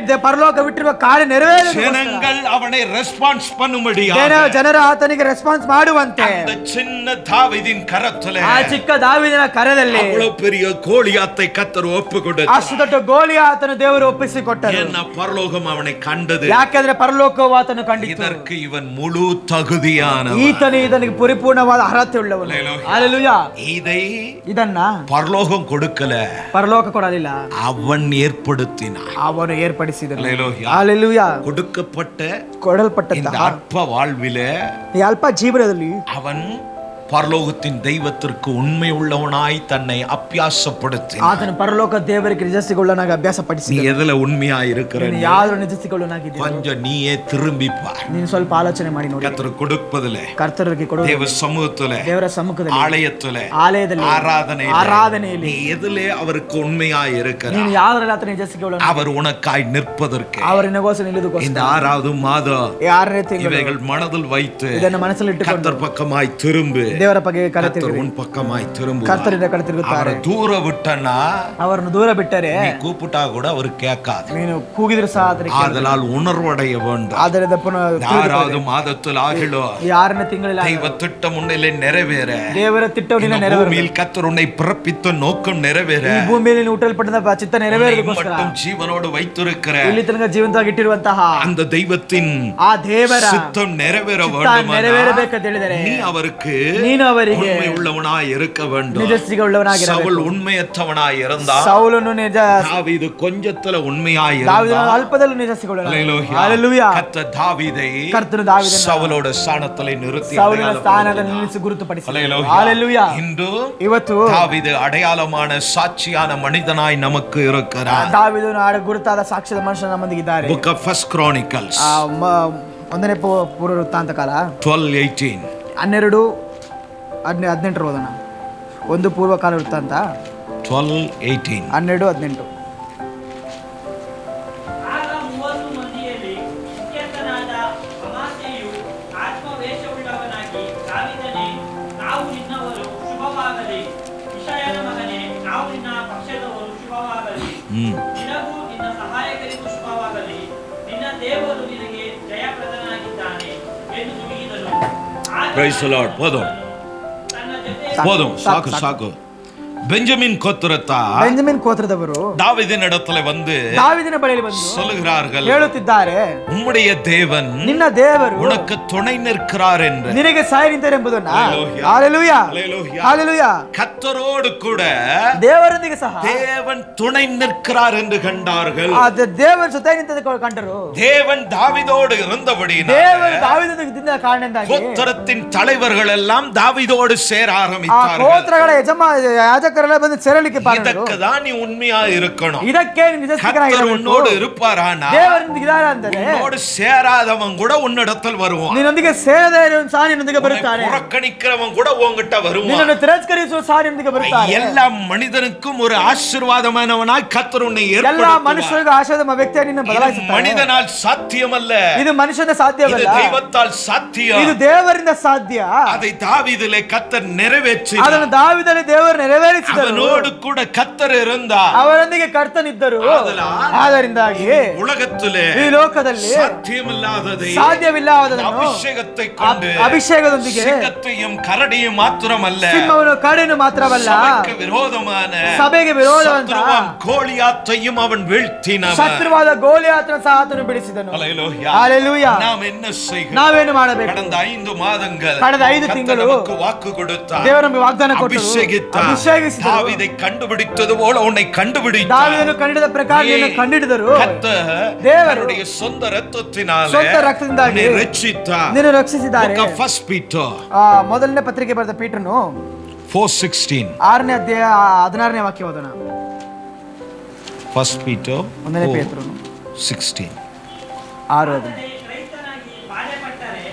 ಪರಲೋಕ ಬಿಟ್ಟಿರುವ ಕಾರ್ಯ ನೆರವೇರ, ஜனங்கள் அவனை ரெஸ்பான்ஸ் பண்ணும்படியாக, ಜನರು ಆತನಿಗೆ ರೆಸ್ಪಾನ್ಸ್ ಮಾಡುವಂತೆ அந்த சின்ன தாவீதின் கரத்திலே, ಆ ಚಿಕ್ಕ ದಾವೀದನ ಕರದಲ್ಲಿ அவ்வளவு பெரிய கோலியாத்தை கர்த்தர் ஒப்பு கொடுத்தார். ಅಷ್ಟು ದೊಡ್ಡ ಗೋಲಿಯಾತನು ದೇವರು ಒಪ್ಪಿಸಿಕೊಟ್ಟರು. என்ன பரலோகம் அவனை கண்டது. ಯಾಕೆಂದ್ರೆ ಪರಲೋಕವು ಆತನು ಕಂಡಿತು. இதற்கு இவன் முழு தகுதியானவன். ಇದನಿಗೆ ಪರಿಪೂರ್ಣವಾದ ಅರ್ಹತೆ ಉಳ್ಳವನು. ಹalleluya. ಇದನ್ನ பரலோகம் கொடுக்கல, ಪರಲೋಕ ಕೊಡಲಿಲ್ಲ, அவன் ஏற்படுத்தினான், ಅವನು ಏರ್ಪಡಿಸಿದನು. ஹalleluya. கொடுக்கப்பட்ட ಕೊಡಲ್ಪಟ್ಟ இந்த அற்ப வாழ்விலே, ಈ ಅಲ್ಪ ಜೀವನದಲ್ಲಿ அவன் பரலோகத்தின் தெய்வத்திற்கு உண்மை உள்ளவனாய் தன்னை அபியாசப்படுத்தி, ಆತನು ಪರಲೋಕ ದೇವರಿಗೆ ನಿಜಸಿಕೊಳ್ಳನಾಗಿ ಅಭ್ಯಾಸ ಪಡಿಸಿ, நீ எதுல உண்மையா இருக்கிற, ಯಾರು ನಿಜಸಿಕೊಳ್ಳನಾಗಿದ್ದೀಯ, கொஞ்சம் நீயே திரும்பி பார். ನೀನು ಸ್ವಲ್ಪ ಆಲೋಚನೆ ಮಾಡಿ ನೋಡಿ. கர்த்தர் கொடுப்பதிலே, ಕರ್ತರಿಗೆ ಕೊಡುವ தேவ சமூகத்திலே, ದೇವರ ಸಮ್ಮುಖದಲ್ಲಿ, ஆலயத்திலே, ஆராதனையிலே எதிலே அவருக்கு உண்மையாய் இருக்கிற, ನೀನು ಯಾವರಲ್ಲಿ ಆತನ ನಿಜಸಿಕೊಳ್ಳ, அவர் உனக்காய் நிற்பதற்கு, அவர் ನಿನಗೋಸ್ಕರ ನಿಲ್ಲುವುದಕ್ಕೋಸ್ಕರ இந்த 6வது மாதம் 6ನೇ ತಿಂಗಳು இவைகள் மனதில் வைத்து ಇದನ್ನು ಮನಸ್ಸಲ್ಲಿ ಇಟ್ಟುಕೊಂಡು கர்த்தர் பக்கமாய் திரும்பு, ದೇವರ ಬಗ್ಗೆ கர்த்தர் உன் பக்கமாய் திரும்பு. ಕರ್ತರಿಂದ ಕಡೆ ತಿರುಗುತ್ತಾರೆ. அவரை தூர விட்டனா, ಅವರನ್ನು ದೂರ ಬಿಟ್ಟರೆ நீ கூப்பிட்டா கூட அவர் கேட்காது. ನೀನು ಕೂಗಿದ್ರು ಸಹ அதனால் உணர்வடைய வேண்டும். ಆದ್ದರಿಂದ ಪುನಃ 6வது மாதத்தில் ஆகிலோ 6ನೇ ತಿಂಗಳಲ್ಲಿ தெய்வ திட்டம் உன்னிலே நிறைவேற, ದೇವರ திட்டವನ್ನು ನೆರವೇರ, பூமியில் கர்த்தர் உன்னை பிறப்பித்த நோக்கம் நிறைவேற, ಈ ಭೂಮಿಯಲ್ಲಿ ನೀನು ಹುಟ್ಟಲ್ಪಟ್ಟ ಚಿತ್ತ ನೆರವೇರಲಿಕ್ಕೋಸ್ಕರ மட்டும் ಜೀವನೋடு வைத்திருக்கிற ಇಲ್ಲಿ ತನಕ ಜೀವಂತವಾಗಿ ಇಟ್ಟಿರುವಂತಹ அந்த தெய்வத்தின் ಆ ದೇವರ சித்தம் நிறைவேற வேண்டும், ನೆರವೇರಬೇಕಂತ ಹೇಳಿದರೆ நீ அவருக்கு ನೀನು ಅವರಿಗೆ உண்மை உள்ளவனாய் இருக்க வேண்டும். ನಿಜಸಿಕೊಳ್ಳವನಾಗಿರಬೇಕು. சவுல் உண்மையற்றவனாய் இருந்தான், ಸೌಲನು ನಿಜ, தாவீது கொஞ்சத்துல உண்மையாய் ದಾವೀದನು இருந்தான். ಅಲ್ಪದಲ್ಲಿ ನಿಜಸಿಕೊಳ್ಳವನಾಗಿದ್ದನು. ஹalleluya. கர்த்தர் தாவீதை சவுலோட ஸ்தானத்திலே நிறுத்தி ಸೌಲನ ಸ್ಥಾನದಲ್ಲಿ ನಿಲ್ಲಿಸಿ ಗುರುತುಪಡಿಸಿದನು. ಹalleluya. ಇಂದು ಇವತ್ತು தாவீது ಅಡಯಾಳமான ಸಾಕ್ಷಿಯಾನ ಮನಿತನಾய் நமக்கு இருக்கிறார். ದಾವೀದನು ಗುರುತಾದ ಸಾಕ್ಷ್ಯದ ಮನುಷ್ಯನ ನಮ್ಮೊಂದಿಗೆ ಇದ್ದಾರೆ. Book of First Chronicles 1ನೇ ಪೂರ್ವ ವೃತ್ತಾಂತ ಕಾಲ 12:18 12:18 ಓದೋಣ. 1 ಪೂರ್ವಕಾಲ ವೃತ್ತಾಂತ 12:18 12:18. ಆಗ 30 ಮಂದಿಯಲ್ಲಿ ಮುಖ್ಯಸ್ಥನಾದ ಅಮಾಸೆಯು ಆತ್ಮವೇಷವುಳ್ಳವನಾಗಿ, ದಾವೀದನೇ, ನಾವು ನಿನ್ನವರು, ಶುಭವಾಗಲಿ. ಇಷಯನ ಮಗನೇ, ನಾವು ನಿನ್ನ ಪಕ್ಷದವರು, ಶುಭವಾಗಲಿ. ನಿನಗೂ ನಿನ್ನ ಸಹಾಯಕರಿಗೂ ಶುಭವಾಗಲಿ. ನಿನ್ನ ದೇವರು ನಿನಗೆ ಜಯಪ್ರದನಾಗಿದ್ದಾನೆ ಎಂದು ನುಡಿದನು. Praise the Lord. போதும், சாக்கு. பெஞ்சமின் கோத்திரத்தார் ಬೆಂಜಮಿನ್ ಗೋತ್ರದವರು தாவீதின் இடத்துல வந்து ದಾವೀದನ ಬಳಿಯಲ್ಲಿ ಬಂದು சொல்லுகிறார்கள், ಹೇಳುತ್ತಿದ್ದಾರೆ, உம்முடைய தேவன் ನಿನ್ನ ದೇವರು உனக்கு துணை நிற்கிறார் என்று. ನಿನಗೆ ಸಹಾಯ ನಿಂತರೆ ಎಂಬುದನ್ನ. Hallelujah. Hallelujah, Hallelujah. ಹalleluya. கர்த்தரோடு கூட ದೇವರೊಂದಿಗೆ ಸಹ தேவன் துணை நிற்கிறார் என்று கண்டார்கள். ದೇವರ ಜೊತೆ ನಿಂತದ್ದು ಕಂಡರು. தேவன் தாவீதோடு இருந்தபடியினால் ದೇವರು ದಾವೀದನಿಂದ ಕಾರಣದಿಂದಾಗಿ கோத்திரத்தின் தலைவர்கள் எல்லாம் தாவீதோடு சேர ಆ ஆரம்பித்தார்கள். ಗೋತ್ರಗಳ ಯಾಜಕರೆಲ್ಲ ಬಂದು ಸೇರಲಿಕ್ಕೆ இதற்கு தான் நீ உண்மையா இருக்கணும். ಇದಕ್ಕೆ ನಿಜಸ್ಥಿಕನಾಗಿ கர்த்தர் உன்னோடு இருப்பாரானா ದೇವರೊಂದಿಗೆ ಇದ್ದಾರೆ ಅಂದರೆ உன்னோடு சேராதவன் கூட உன்னிடத்தில் வருவான். ನಿನ್ನೊಂದಿಗೆ ಸೇರದೇ ಇರುವವನು ಸಹ ನಿನ್ನೊಂದಿಗೆ ಬರುತ್ತಾನೆ. புறக்கணிக்கிறவன் கூட உன்கிட்ட வருவான். ನಿನ್ನನ್ನು ತಿರಸ್ಕರಿಸುವ ಸಹ ನಿನ್ನೊಂದಿಗೆ ಬರುತ್ತಾನೆ. எல்லா மனிதனுக்கும் ஒரு ஆசீர்வாதமானவனாய் கர்த்தர் உன்னை ಎಲ್ಲ ஏற்படுத்துவார். ಮನುಷ್ಯರಿಗೆ ಆಶೀರ್ವಾದ ವ್ಯಕ್ತಿಯನ್ನು ನಿನ್ನ ಬದಲಾಯಿಸುತ್ತಾನೆ. மனிதனால் சாத்தியமல்ல, ಇದು ಮನುಷ್ಯನ இது ಸಾಧ್ಯವಲ್ಲ, தெய்வத்தால் சாத்தியம். ಇದು ದೇವರಿಂದ ಸಾಧ್ಯ. அதை தாவீதிலே கர்த்தர் நிறைவேற்றி ಅದನ್ನು ದಾವೀದನಲ್ಲಿ ದೇವರು ನೆರವೇರಿಸಿದರು. அவனோடு கூட கர்த்தர் இருந்தார். ಅವರೊಂದಿಗೆ ಕರ್ತನಿದ್ದರು. ಆದ್ದರಿಂದಾಗಿ உலகத்திலே ಈ ಲೋಕದಲ್ಲಿ சாத்தியமில்லாததை ಸಾಧ್ಯವಿಲ್ಲವಾದದನ್ನು அபிஷேகத்தை கொண்டு ಅಭಿಷೇಕದೊಂದಿಗೆ சிங்கத்தையும் கரடியும் மாத்திரமல்ல ಸಿಂಹವನ್ನು ಕಡಿನು ಮಾತ್ರವಲ್ಲ, சபைக்கு விரோதமான ಸಭೆಗೆ ವಿರೋಧವಂತ சத்ருவாம் கோலியாத்தையும் அவன் வீழ்த்தினவன். ಶತ್ರುವಾದ ಗೋಲಿಯಾತನ ಸಹ ಆತನು ಬಿಡಿಸಿದನು. ஹல்லேலூயா. ಹalleluya. நாம் என்ன செய்கிறோம்? ನಾವೇನು ಮಾಡಬೇಕು? கடந்த 5 மாதங்கள் ಕಳೆದ 5 ತಿಂಗಳು நமக்கு வாக்கு கொடுத்தார், ದೇವರು ನಮಗೆ ವಾಗ್ದಾನ ಕೊಟ್ಟರು, அபிஷேகித்தார். ಅಭಿಷೇಕಿಸಿದರು. தாவீதை கண்டுபிடித்தது போல உன்னை கண்டுபிடித்தார். ದಾವೀದನು ಕಂಡಿದ ಪ್ರಕಾರ ನಿನ್ನನ್ನು ಕಂಡಿಡಿದರು. கர்த்தர் ದೇವರು தன்னுடைய சொந்த இரத்தத்தினாலே ಸ್ವಂತ ರಕ್ತದಿಂದಾಗಿ உன்னை ರಕ್ಷಿத்தார். ನಿನ್ನನ್ನು ರಕ್ಷಿಸಿದ್ದಾರೆ. Book of First Peter ಮೊದಲನೇ ಪತ್ರಿಕೆ ಬರೆದ ಪೀಟರ್ನು 4:16. 6ನೇ ಅಧ್ಯಾಯ 16ನೇ ವಾಕ್ಯ ಓದೋಣ. First Peter ಒಂದನೇ ಪೇತ್ರನು 4:16. 6 ಕ್ರೈಸ್ತನಾಗಿ ಬಾಧೆಪಟ್ಟರೆ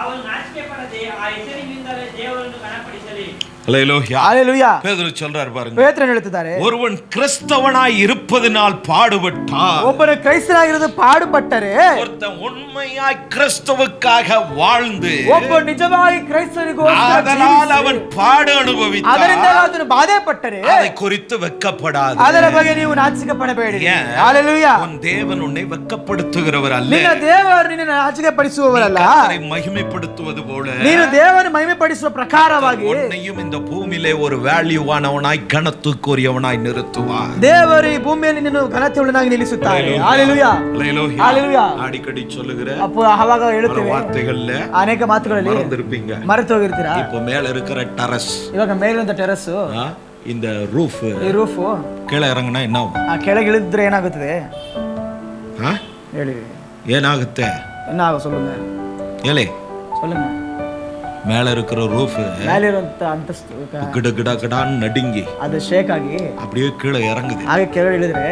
ಅವನು ನಾಚಿಕೆ ಪಡದೆ ಆ ಹೆಸರಿನಿಂದಲೇ ದೇವರನ್ನು ಗಣಪಡಿಸಲಿ. ஹல்லேலூயா. ಹalleluya. பேதுரு சொல்றார் பாருங்க, ಪೇತ್ರನು ಹೇಳುತ್ತಿದ್ದಾರೆ, ஒருவன் கிறிஸ்தவனாய் இருப்பதினால் பாடுபட்டான். ಒಬ್ಬನು ಕ್ರೈಸ್ತನಾಗಿರೋದು ಪಾಡುಪಟ್ಟರೆ, ஒருத்தன் உண்மையாய் கிறிஸ்துவுக்காக வாழ்ந்து ಒಬ್ಬ ನಿಜವಾಗಿ ಕ್ರೈಸ್ತನಿಗೋಸ್ಕರ அதனால் அவன் பாடு அனுபவித்தான். ಅದರಿಂದ ಆತನು ಬಾಧೆ ಪಟ್ಟರೆ அதை குறித்து வெட்கப்படாது. ಅದರ ಬಗ್ಗೆ ನೀವು ನಾಚಿಕೆ ಪಡಬೇಡಿ. ஏன்? ಹalleluya. உன் தேவன் உன்னை வெட்கப்படுத்துகிறவர் அல்ல. ನಿನ್ನ ದೇವರು ನಿನ್ನ ನಾಚಿಕೆ ಪಡಿಸುವವರಲ್ಲ. கர்த்தரை மகிமைப்படுத்துவது போல ನೀನು ದೇವರನ್ನು ಮಹಿಮೆ ಪಡಿಸುವ ಪ್ರಕಾರವಾಗಿ உன்னையும் இந்த பூமியிலே ஒரு வேல்யூவானவனாய் கனத்துக்குரியவனாய் நிறுத்துவார். ದೇವರು ಈ ಭೂಮಿಯಲ್ಲಿ ನಿನ್ನನ್ನು ಘನತೆಯುಳ್ಳನಾಗಿ ನಿಲ್ಲಿಸುತ್ತಾರೆ. ಹalleluya. ஹல்லேலூயா. ಹalleluya. அடிக்கடி சொல்லுகிற ಅವಾಗ ಹೇಳುತ್ತೇವೆ வார்த்தைகள்ல ಅನೇಕ ಮಾತುಗಳಲ್ಲಿ மறந்திருப்பீங்க. ಮರೆತು ಹೋಗಿರ್ತೀರಾ. இப்போ மேல இருக்கிற டெரஸ், ಇವಾಗ ಮೇಲಿನ ಟೆರಸ್, இந்த ரூஃப் ಈ ರೂಫ್ கீழே ಇறங்கினா என்ன ஆகும்? ಆ ಕೆಳಗೆ ಇಳಿದ್ರೆ ಏನಾಗುತ್ತದೆ ಹೇಳಿ? ஏனாகுத்தே ಏನಾಗ சொல்லுங்க, ஏலே சொல்லுங்க. மேல இருக்கிற ரூஃப் ಮೇಲಿರುವಂತ ಅಂತಸ್ತು கிட கிட கிடான்னு நடுங்கி ಅದು ಶೇಕ್ ಆಗಿ அப்படியே கீழே இறங்குது. ಹಾಗೆ ಕೆಳಗೆ ಇಳಿದ್ರೆ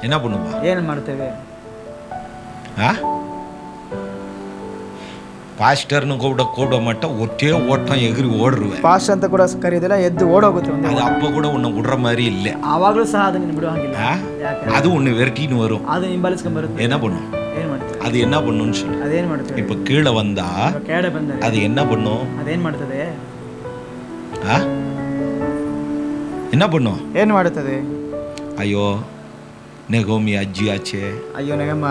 என்ன பண்ணுவா? ಏನ್ ಮಾಡ್ತೇವೆ? பாஸ்டர்னு கூப்பிட மாட்டேன், ஒற்றே ஓட்டம் எகிரி ஓடுருவேன். ಪಾಸ್ಟ್ ಅಂತ ಕೂಡ ಕರೆಯೋದಿಲ್ಲ, ಎದ್ದು ಓಡೋಗುತ್ತೆ. அது அப்ப கூட உன்னை விடுற மாதிரி இல்ல. ಆವಾಗಲೂ ಸಹ ಅದನ್ನ ಬಿಡುವ ಹಾಗಿಲ್ಲ. ಯಾಕೆ? அது உன்னை விரட்டின்னு வரும். ಅದು ಹಿಂಬಾಲಿಸ್ಕೊಂಡ್ ಬರುತ್ತೆ. என்ன பண்ணும்? ಏನ್ ಮಾಡ್ತೇವೆ? அது என்ன பண்ணுன்னு சொல்லு. ಅದೇನ್ ಮಾಡ್ತೇವೆ? இப்ப கீழே வந்தா ಕೆಳಗೆ ಬಂದರೆ அது என்ன பண்ணும்? ಅದೇನ್ ಮಾಡ್ತದೆ? என்ன பண்ணும்? ಏನ್ ಮಾಡುತ್ತದೆ? ஐயோ நெகோமி அஜி ஆச்சே, ಅಯ್ಯೋ ನಮ್ಮ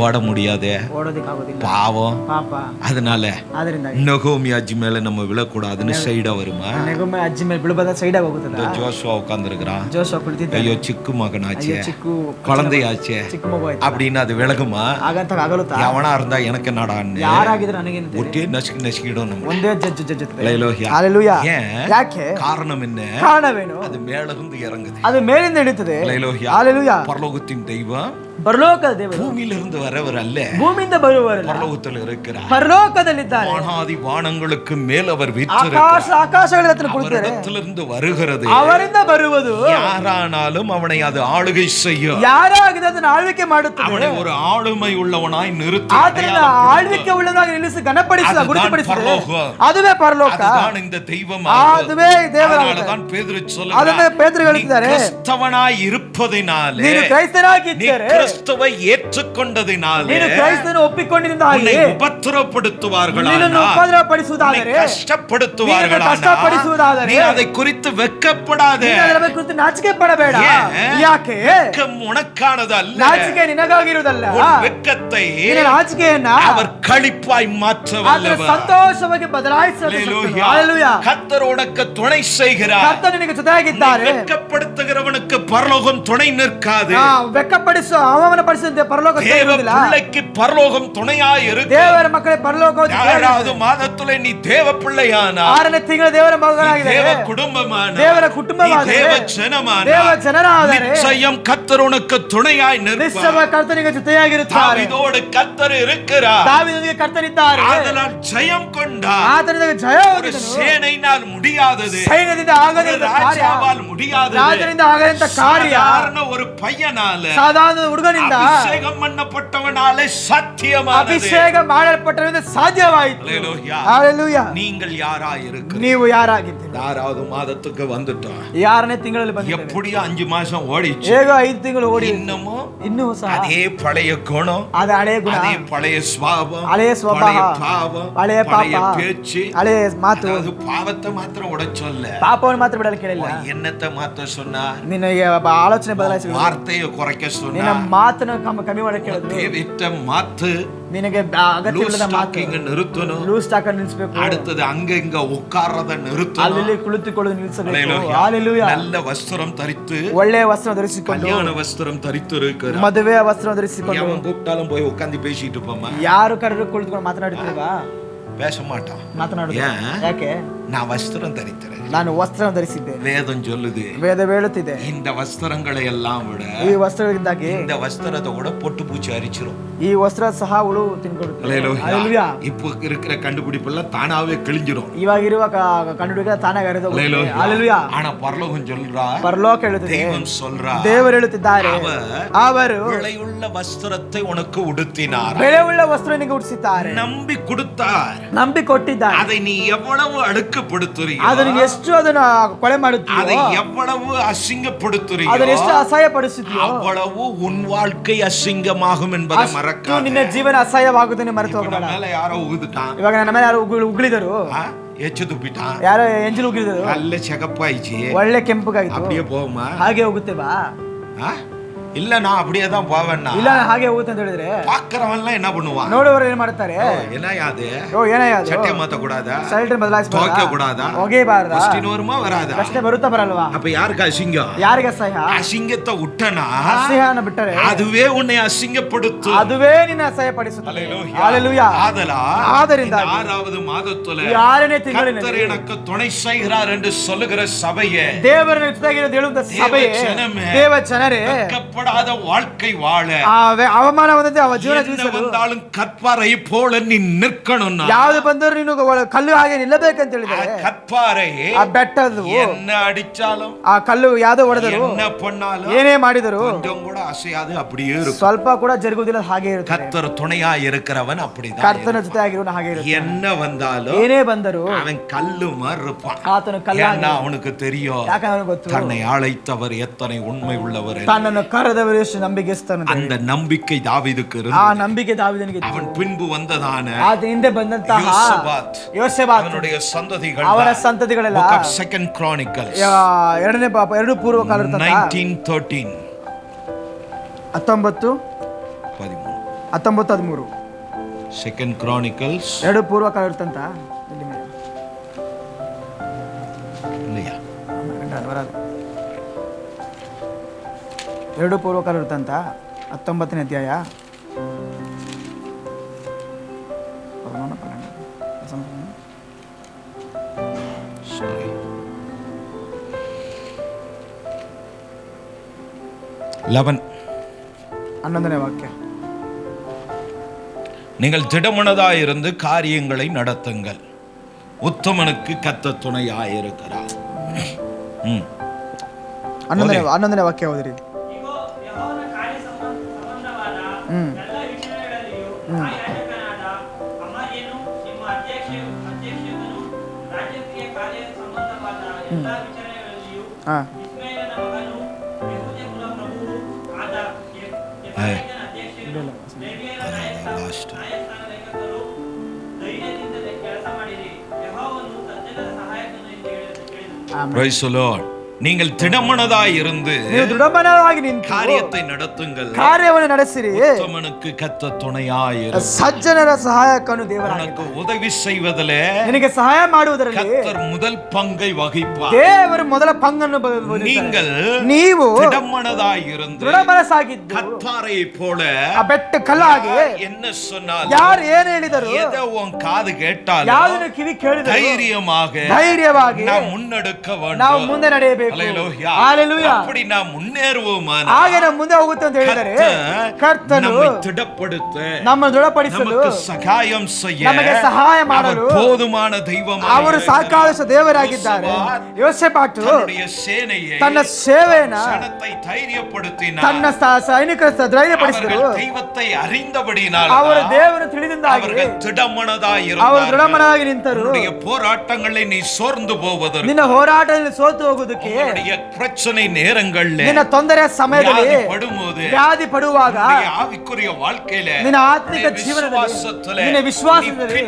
ஓட முடியாதே, ಓಡೋದಿಕ್ಕಾಗೋದಿಲ್ಲ, பாவம். ಪಾಪ. அதனால ಆದ್ರಿಂದ நெகோமி அஜி மேல நம்ம விழக்கூடாதுன்னு சைடா வருமா? ನೆಗೊಮ್ಮೆ ಅಜ್ಜಿ ಮೇಲೆ ಬಿಳುಬದ ಸೈಡ್ ಆಗಿ ಹೋಗುತ್ತದೆ. ஜோஷுவா உட்கார்ந்துருக்கிறான், ಜೋಶುವ ಕುಳಿತಿದ್ದ, ஐயோ சிக்கு மகனாச்சே, ಚಿಕ್ಕು குழந்தையாச்சே ಚಿಕ್ಕ ಮಗು ಆಯ್ತು அப்படின்னு அது விலகுமா? ಹಾಗಂತ ಆಗಲುತ್ತಾ? எவனா இருந்தா எனக்கு என்னடான்னு ಯಾರಾಗಿದ್ರೆ ನನಗೇನು? ஒட்டே நசுக்கிடும் நம்ம. ಒಂದೇ ಜಜ್ಜುತ್ತದೆ. ஹல்லேலூயா. ಹalleluya. ஏன்? ಯಾಕೆ? காரணம் என்ன? ಕಾರಣವೇನು? அது மேல இருந்து இறங்குது. ಅದು ಮೇಲಿಂದ ಇಳಿಯುತ್ತದೆ. ஹல்லேலூயா. ಹalleluya. பரலோகத்தின் தெய்வம் ಪರಲೋಕದ ದೇವರು பூமியிலிருந்து வரவர் அல்ல, ಭೂಮಿಯಿಂದ ಬರುವವರಲ್ಲ, பரலோகத்தில் இருக்கிறார். ಪರಲೋಕದಲ್ಲಿದ್ದಾರೆ. வானாதி வானங்களுக்கு மேல் அவர் ಆಕಾಶ வீற்றிருக்கிறார். ಆಕಾಶಗಳ ಹತ್ರ ಕುಳಿತಾರೆ. அவரிடத்திலிருந்து வருகிறது. ಅವರಿಂದ ಬರುವುದು யாரானாலும் அவனை அது ஆளுகை செய்யும். ಯಾರಾಗಿದೆ ಅದನ್ನು ಆಳ್ವಿಕೆ ಮಾಡುತ್ತದೆ. அவனை ஒரு ஆளுமை உள்ளவனாய் நிறுத்தி ಆತನ ಆಳ್ವಿಕೆ ಉಳ್ಳದಾಗಿ ನಿಲ್ಲಿಸಿ ಗಣಪಡಿಸಿದ ಗುರುತುಪಡಿಸಿದ ಅದುವೇ ಪರಲೋಕ. அதுதான் இந்த தெய்வம். ಅದುವೇ ದೇವರ. அதனாலதான் பேதுரு ಅದನ್ನೇ சொல்லுகிறார், ಪೇತ್ರರು ಹೇಳುತ್ತಾರೆ, கிறிஸ்தவனாய் இருப்ப இருப்பதினாலே, ನೀನು நீ ಕ್ರೈಸ್ತನಾಗಿದ್ದರೆ, கிறிஸ்துவை ஏற்றுக்கொண்டதினாலே ನೀನು ಕ್ರೈಸ್ತನನ್ನು ಒಪ್ಪಿಕೊಂಡಿದ್ದಾಗಿ உன்னை உபத்திரப்படுத்துவார்களானால், ನಿನ್ನನ್ನು ಉಪದ್ರವಪಡಿಸುವುದಾದರೆ, கஷ்டப்படுத்துவார்களானால், கஷ்டப்படுத்துவதாದರೆ, நீ அதை குறித்து வெட்கப்படாதே. ನೀನು ಅದರ ಕುರಿತು ನಾಚಿಕೆ ಪಡಬೇಡ. ಯಾಕೆ? வெட்கம் உனக்கானது அல்ல, ನಾಚಿಕೆ ನಿನಗಾಗಿರುವುದಲ್ಲ. உன் வெட்கத்தை ನಿನ್ನ ನಾಚಿಕೆಯನ್ನ அவர் களிப்பாய் மாற்ற ಅದರ வல்லவர். ಸಂತೋಷವಾಗಿ ಬದಲಾಯಿಸಲು அல்லேலூயா. ಹಲ್ಲೆಲೂಯಾ. கர்த்தர் உனக்கு துணை செய்கிறார். ಕರ್ತನು ನಿನಗೆ ಜೊತೆಯಾಗಿದ್ದಾರೆ. வெட்கப்படுத்துகிறவனுக்கு பரலோகம் துணை நிற்காது. வெட்கಪಡಿಸುವ ಅವಮಾನಪಡಿಸುವಂತೆ ಪರಲೋಕ தேவ ಸೇರುವುದಿಲ್ಲ. பிள்ளைக்கு பரலோகம் துணையாய் இருக்கு. ದೇವರ ಮಕ್ಕಳೇ ಪರಲೋಕವು யாராவது மாதத்திலே நீ தேவ பிள்ளையானா, 6ನೇ ತಿಂಗಳ ದೇವರ ಮಗನಾಗಿದ್ದಾರೆ, தேவ குடும்பமான, ದೇವರ ಕುಟುಂಬವಾದರೆ, தேவ ஜனமான, ದೇವ ಜನರಾದರೆ நிச்சயம் கர்த்தர் உனக்கு துணையாய் ನಿಶ್ಚಯ நிற்பார். ಕರ್ತನಿಗೆ ಜೊತೆಯಾಗಿರುತ್ತಾರೆ. தாவீதோடு கர்த்தர் இருக்கிறார். ದಾವೀದನಿಗೆ ಕರ್ತನಿದ್ದಾರೆ. ஆதலால் ஜெயம் கொண்டார். ಆತನಿಗೆ ಜಯ ஒரு ಹೊಂದಿದನು. சேனையினால் முடியாதது, ಸೈನ್ಯದಿಂದ ஒரு ಆಗದಂತ ಕಾರ್ಯ, ராஜாவால் முடியாதது, ರಾಜನಿಂದ ಆಗದಂತ ಕಾರ್ಯ, சாதாரண ஒரு பையனால, ಸಾಧಾರಣ ಹುಡುಗನಿಂದ அபிஷேகம் பண்ணப்பட்டவனாலே சத்தியமானது. ಅಭಿಷೇಕ ಮಾಡಲ್ಪಟ್ಟರಿಂದ ಸಾಧ್ಯವಾಯಿತು. அல்லேலூயா. ಹಲ್ಲೆಲೂಯಾ. நீங்கள் யாராய் இருக்கிறீர்கள்? ನೀವು ಯಾರಾಗಿದ್ದೀರಿ? யாராவது மாதத்துக்கு வந்துட்டோம், 6ನೇ ತಿಂಗಳಲ್ಲಿ ಬಂದಿದ್ದೇವೆ. எப்படியோ 5 மாசம் ஓடிச்சு, ಹೇಗೋ 5 ತಿಂಗಳು ಓಡಿ இன்னமும் ಇನ್ನೂ ಸಹ அதே பழைய குணம், ಅದು ಹಳೆಯ ಗುಣ, அதே பழைய சுவாபம், ಹಳೆಯ ಸ್ವಭಾವ, பழைய பாவம், ಹಳೆಯ பழைய ಪಾಪ, பேச்சு. ಹಳೆಯ ಮಾತು. அதாவது பாவத்தை மாத்திரம் உட சொல்ல, ಪಾಪವನ್ನು ಮಾತ್ರ ಬಿಡಲು ಕೇಳಿಲ್ಲ, என்னத்தை மாத்த சொன்னா, ನಿನಗೆ ಆಲೋಚನೆ ಬದಲಾಯಿಸಿ, வார்த்தையை குறைக்க ನಿನ್ನ சொன்னா, ಮಾತನ್ನು ಕಮ್ಮಿ ಮಾಡಕ್ಕೆ ಹೇಳಿದ್ರು. தேவையற்ற மாத்து, ನಿನಗೆ ಅಗತ್ಯವಿಲ್ಲದ ಮಾತು, ஸ்டாக்கிங்க நிறுத்தணும். ಲೂಸ್ ಸ್ಟಾಕ್ ನಿಲ್ಲಿಸಬೇಕು. அடுத்தது அங்க இங்க உட்கார்றத நிறுத்தணும். ಅಲ್ಲಿ ಕುಳಿತುಕೊಳ್ಳೋದು ನಿಲ್ಲಿಸಬೇಕು. அல்லேலூயா. ಹಲ್ಲೆಲೂಯಾ. நல்ல வஸ்திரம் தரித்து, ಒಳ್ಳೆಯ ವಸ್ತ್ರ ಧರಿಸಿಕೊಂಡು, கல்யாண வஸ்திரம் தரித்து இருக்கிற, ಮದುವೆಯ ವಸ್ತ್ರ ಧರಿಸಿಕೊಂಡು, எவன் கூப்பிட்டாலும் போய் உட்கார்ந்து பேசிட்டு இருப்போமா? ಯಾರು ಕರೆದು ಕುಳಿತುಕೊಂಡು ಮಾತನಾಡುತ್ತೀವಾ? பேச மாட்டான். ಮಾತನಾಡುದು. ஏன்? ಯಾಕೆ? நான் வஸ்திரம் தரிக்கிறேன். ನಾನು ವಸ್ತ್ರ ಧರಿಸಿದ್ದೆ. வேதம் சொல்லுது, ವೇದ ಹೇಳುತ್ತಿದೆ, இந்த வஸ்திரங்களை எல்லாம் விட ಈ ವಸ್ತ್ರದಿಂದಾಗಿ இந்த வஸ்திரத்தை கூட பொட்டு பூச்சி அரிச்சிரும். ಈ ವಸ್ತ್ರ ಸಹ ಹುಳು ತಿನ್ಕೊಳ್ಳುತ್ತೆ. அல்லேலூயா. ಹಲ್ಲೆಲೂಯಾ. இப்போ இருக்கிற கண்டுபிடிப்பு எல்லாம் தானாவே கிழிஞ்சிரும். ಇವಾಗಿರುವ ಕಂಡುಹಿಡಿದ ತಾನಾಗಿ ಹರಿದು ಹೋಗುತ್ತೆ. அல்லேலூயா. ಹಲ್ಲೆಲೂಯಾ. ஆனா பரலோகம் சொல்றா, ಪರಲೋಕ ಹೇಳುತ್ತಿದೆ, தெய்வம் சொல்றா, ದೇವರು ಹೇಳುತ್ತಿದ್ದಾರೆ, ಅವರು விலையுள்ள வஸ்திரத்தை உனக்கு உடுத்தினார், ಬೆಲೆಯುಳ್ಳ ವಸ್ತ್ರ ನಿನಗೆ ಉಡಿಸಿದ್ದಾರೆ, நம்பி கொடுத்தார். ನಂಬಿ ಕೊಟ್ಟಿದ್ದಾರೆ. அதை நீ எவ்வளவு அழுக்குப்படுத்துறியோ, ಅದನ್ನು ಎಷ್ಟು ಅದನ್ನ ಕೊಳೆ ಮಾಡುತ್ತೀಯೋ, அதை எவ்வளவு அசிங்கப்படுத்துறியோ, ಅದನ್ನು ಎಷ್ಟು ಅಸಹ್ಯ ಪಡಿಸುತ್ತೀಯೋ, அவ்வளவு உன் வாழ்க்கை அசிங்கமாகும் என்பதை ಅಷ್ಟು மறக்காதே. ನಿನ್ನ ಜೀವನ ಅಸಹ್ಯವಾಗುವುದನ್ನು ಮರೆತು இப்ப ಹೋಗಬೇಡ. நம்ம மேல யாரோ ஊதுட்டான், ಇವಾಗ ನನ್ನ ಮೇಲೆ ಯಾರು ಉಗುಳಿದರು, எச்சு துப்பிட்டான், ಯಾರೋ ಎಂಜಲು ಉಗಿಳಿದರು, நல்ல சிகப்பாயிச்சு, ಒಳ್ಳೆ ಕೆಂಪುಗಾಯಿತು, அப்படியே போகுமா? ಹಾಗೆ ಹೋಗುತ್ತೆ ಬಾ. இல்ல நான் அப்படியே தான் போவேன்னா, ಇಲ್ಲ ಹಾಗೆ ಹೋಗುತ್ತೆ ಅಂತ ಹೇಳಿದ್ರೆ பாக்குறவன்லாம் என்ன பண்ணுவான்? ನೋಡುವವರು ಏನ್ ಮಾಡ್ತಾರೆ? என்ன யாது? ಓ ಏನಾಯ್ತು? சட்டை மாத்த கூடாதா? ಶರ್ಟ್ ಬದಲಾಯಿಸಬಾರದಾ? துவைக்க கூடாதா? ಒಗೆಯಬಾರದಾ? ಕ್ವಶ್ಚನ್ வருமா வராதா? ಪ್ರಶ್ನೆ ಬರುತ್ತಾ ಬರಲ್ವಾ? அப்ப யாருக்கு அசிங்கம்? ಯಾರಿಗೆ ಅಸಹ್ಯ? அசிங்கத்தை விட்டனா ಅಸಹ್ಯನ ಬಿಟ್ಟರೆ அதுவே உன்னை அசிங்கப்படுத்தும். ಅದುವೇ ನಿನ್ನ ಅಸಹ್ಯ ಪಡಿಸುತ್ತದೆ. ಹಲ್ಲೆಲೂಯಾ. ಆದ್ದರಿಂದ இந்த 6வது மாதத்துல ಈ 6ನೇ ತಿಂಗಳಿನಲ್ಲಿ கர்த்தர் எனக்கு துணை செய்கிறார் என்று சொல்லுகிற சபையே, ದೇವರನ್ನು ಜೊತೆಗಿರೋದು ಹೇಳುವಂತ ಸಭೆಯೇ, ದೇವ ಜನರೇ, வெட்கப்படாத வாழ்க்கை வாழ, ಅವಮಾನವಾದಂತೆ ಅವ ಜೀವನ என்ன ಜೀವಿಸಲು வந்தாலும் கற்பாரை போல நீ நிற்கணும். ಯಾವುದು ಬಂದರೂ ನೀನು ಕಲ್ಲು ಹಾಗೆ ನಿಲ್ಲಬೇಕಂತ ಹೇಳಿದರೆ, கற்பாரை ಆ ಬೆಟ್ಟದು என்ன அடிச்சாலும், ಆ ಕಲ್ಲು ಯಾವ್ದೋ ಹೊಡೆದರು, என்ன பண்ணாலும், ಏನೇ ಮಾಡಿದರು கொஞ்சம் கூட அசையாது, அப்படியே இருக்கும். ಸ್ವಲ್ಪ ಕೂಡ ಜರುಗುವುದಿಲ್ಲ, ಹಾಗೆ ಇರುತ್ತೆ. கர்த்தர் துணையா இருக்கிறவன் அப்படிதான். ಕರ್ತನ ಜೊತೆ ಆಗಿರೋನು ಹಾಗೆ ಇರುತ್ತೆ. என்ன வந்தாலும் ಏನೇ ಬಂದರೂ அவன் கல்லு மாதிரி இருப்பான். ಆತನು ಕಲ್ಲಾಗಿ, ஏன்னா அவனுக்கு தெரியும் ಯಾಕಂದ್ರೆ ಅವನಿಗೆ ಗೊತ್ತು தன்னை அழைத்தவர் எத்தனை உண்மை உள்ளவர் என்று. ತನ್ನನ್ನು ಕರೆದವರು ಎಷ್ಟು ನಂಬಿಕೆಸ್ತನು. அந்த நம்பிக்கை தாவீதுக்கு ಆ இருந்தது. ನಂಬಿಕೆ ದಾವೀದನಿಗೆ ಇತ್ತು. அவன் பின்பு வந்ததான ಆತ ಹಿಂದೆ ಬಂದಂತಹ யோசபாத், ಯೋಸೇಫಾತ್, அவனுடைய சந்ததிகள் ಅವರ ಸಂತತಿಗಳೆಲ್ಲ Book of Second Chronicles ಎರಡನೇ ಪಾಪ 2 ಪೂರ್ವ ಕಾಲ 19:13 19:13 Second Chronicles 2 ಪೂರ್ವ ಕಾಲ ಇರ್ತಂತ இல்லையா? 2 ಪೂರ್ವ ಕಾಲ ಇರ್ತಂತ 19ನೇ ಅಧ್ಯಾಯ 11ನೇ ವಾಕ್ಯ. நீங்கள் திடமனதாயிருந்து காரியங்களை நடத்துங்கள், உத்தமனுக்கு கர்த்தர் துணையாயிருக்கிறார். 11ನೇ ವಾಕ್ಯ ಓದಿರಿ. ಇಗೋ, ಯೆಹೋವನ ಕಾರ್ಯ ಸಂಬಂಧವಾದ ಎಲ್ಲ ವಿಷಯಗಳಲ್ಲಿಯೂ ಯಾಜಕನಾದ ಅಮರ್ಯನು ನಿಮ್ಮ ಅಧ್ಯಕ್ಷನು ರಾಜಕೀಯ ಕಾರ್ಯ ಸಂಬಂಧವಾದ ಎಲ್ಲ ವಿಚಾರಗಳಲ್ಲಿಯೂ ಇಸ್ಮಾಯೇಲನ ಮಗನು ಯೆಹೂದ ಕುಲಪ್ರಭು ಸಹಾಯಕನ ಅಧ್ಯಕ್ಷರು, ಲೇವಿಯರ ನ್ಯಾಯಸ್ಥಾನ ಲೇಖಕರು, ಧೈರ್ಯದಿಂದ ಕೆಲಸ ಮಾಡಿರಿ. ಯೆಹೋವನು ಸಜ್ಜನರ ಸಹಾಯಕನು ಎಂದು ಹೇಳಿದನು. Praise the Lord. நீங்கள் திடமனதாய் இருந்து ನೀವು ದೃಢಮನವಾಗಿ ನಿಂತು காரியத்தை நடத்துங்கள். ಕಾರ್ಯವನ್ನು ನಡೆಸಿರಿ. உத்தமனுக்கு கர்த்தர் துணையாய் இரு. ಸಜ್ಜನರ ಸಹಾಯಕನು ದೇವರಾಗಿದ್ದಾನೆ. உனக்கு உதவி செய்வதிலே ನಿನಗೆ ಸಹಾಯ ಮಾಡುವುದರಲ್ಲಿ கர்த்தர் முதல் பங்கை வகிப்பார். ದೇವರು ಮೊದಲ ಪಂಗನ್ನು ವಹಿಸುತ್ತಾರೆ. நீங்கள் ನೀವು திடமனதாய் இருந்து ದೃಢಮನಸ್ಸಾಗಿದ್ದು கர்த்தாரை போல ಆ ಬೆಟ್ಟ ಕಲ್ಲಾಗಿ என்ன சொன்னால் ಯಾರು ಏನು ಹೇಳಿದರು, ஏதோ உன் காது கேட்டாலும் ಯಾವುದನ್ನು ಕಿವಿ ಕೇಳಿದರು ಧೈರ್ಯವಾಗಿ நாம் முன்னெடுக்க ನಾವು வேண்டும். ಮುಂದೆ ನಡೆಯಬೇಕು. Hallelujah. Hallelujah. அப்படி நாம் முன்னேறுவோமானால் ಹಾಗೆ ನಾವು ಮುಂದೆ ಹೋಗುತ್ತೆ ಅಂತ ಹೇಳಿದರೆ ಕರ್ತನು நம்மை திடப்படுத்த ನಮ್ಮನ್ನು ದೃಢಪಡಿಸಲು நமக்கு சகாயம் செய்ய ನಮಗೆ ಸಹಾಯ ಮಾಡಲು அவர் போதுமான தெய்வமாக ಅವರು ಸಾಕಾಳಸ ದೇವರಾಗಿದ್ದಾರೆ. ಯೋಸೇಫಾಟು தன்னுடைய சேனையை ತನ್ನ ಸೇವೆಯನ್ನು ஜனத்தை தைரியப்படுத்தினார். ತನ್ನ ಸೈನಿಕರ ಧೈರ್ಯಪಡಿಸಿದರು. அவர்கள் தெய்வத்தை அறிந்தபடியினால் ಅವರ ದೇವರ ತಿಳಿದಿಂದಾಗಿ அவர்கள் திடமனதாய் ಅವರು இருந்தார்கள். ದೃಢಮನವಾಗಿ ನಿಂತರು. உன்னுடைய போராட்டங்களை நீ சோர்ந்து போவதற்கு, ನಿನ್ನ ಹೋರಾಟದಲ್ಲಿ ಸೋತು ಹೋಗುವುದಕ್ಕೆ, உன்னுடைய பிரச்சனை நேரங்களில் ನಿನ್ನ ತೊಂದರೆಯ ಸಮಯದಲ್ಲಿ படும்போது, ವ್ಯಾಧಿ ಪಡುವಾಗ, உன்னுடைய ஆவிக்குரிய வாழ்க்கையில, ನಿನ್ನ ಆತ್ಮಿಕ ಜೀವನದಲ್ಲಿ, ನಿನ್ನ ವಿಶ್ವಾಸದಲ್ಲಿ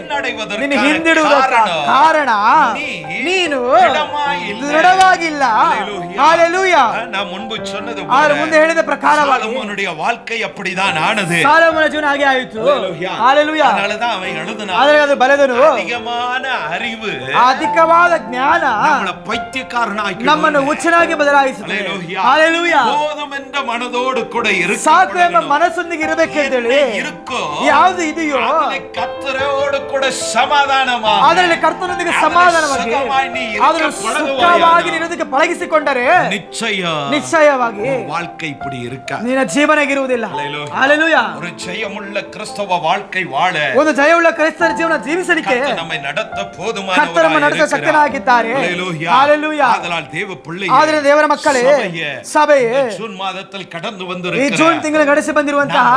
ನಿನ್ನ ಹಿಂದಿಡುವುದಕ್ಕೆ ಕಾರಣ ನೀನು ದೃಢವಾಗಿಲ್ಲ. ಹಲ್ಲೆಲೂಯಾ. நான் முன்பு சொன்னது அவர் ಮುಂದೆ ಹೇಳಿದ ಪ್ರಕಾರವಾಗಿ சாலமோனுடைய வாழ்க்கை அப்படிதான் ஆனது. ಸಾಲೋಮನ ಜೀವನ ಹಾಗೆ ಆಯಿತು. ಹಲ್ಲೆಲೂಯಾ. அதனாலதான் அவன் எழுதினான். ಆದರೆ ಅದು ಬರೆದನು, அதிகமான அறிவு ಅಧಿಕವಾದ ಜ್ಞಾನ நம்மளை பைத்தியக்காரனாக்கி ನಮ್ಮನ್ನು ಹುಚ್ಚನಾಗಿ ಬದಲಾಯಿಸುತ್ತದೆ. ಹಲ್ಲೆಲೂಯಾ. போதும் என்ற மனதோடு கூட ಸಾಕು ಎಂಬ ಮನಸ್ಸೊಂದಿಗೆ ಇರಬೇಕೆಂದೇಳಿ இருக்கோ ಯಾವುದು ಇದೆಯೋ ಕರ್ತರೋடு ಕೂಡ ಸಮಾಧಾನವಾಗಿ, ಅದರಲ್ಲಿ ಕರ್ತನೊಂದಿಗೆ ಸಮಾಧಾನವಾಗಿ ಅದನ್ನು ಸುಖವಾಗಿ ನಿನ್ನೊಂದಿಗೆ ಪಳಗಿಸಿಕೊಂಡರೆ ನಿಶ್ಚಯವಾಗಿ வாழ்க்கை இப்படி இருக்க ನಿನ್ನ ಜೀವನ ಇರುವುದಿಲ್ಲ. ಹಲ್ಲೆಲೂಯಾ. ஒரு ஜெயமுள்ள கிறிஸ்தவ வாழ்க்கை வாழ, ಒಂದು ಜಯವುಳ್ಳ ಕ್ರೈಸ್ತರ ಜೀವನ ಜೀವಿಸಲಿಕ್ಕೆ நம்மை நடத்த ಕರ್ತನ போதுமானவராய் ನಡೆಸುವ ಶಕ್ತನಾಗಿದ್ದಾರೆ. ಹಲ್ಲೆಲೂಯಾ. ஆதலால் தேவ பிள்ளை, ಆದರೆ ದೇವರ ಮಕ್ಕಳೇ, ಸಭೆಯೇ, ஜூன் மாதத்தில் கடந்து ಈ வந்திருக்கிற ಜೂನ್ ತಿಂಗಳು ನಡೆಸಿ ಬಂದಿರುವಂತಹ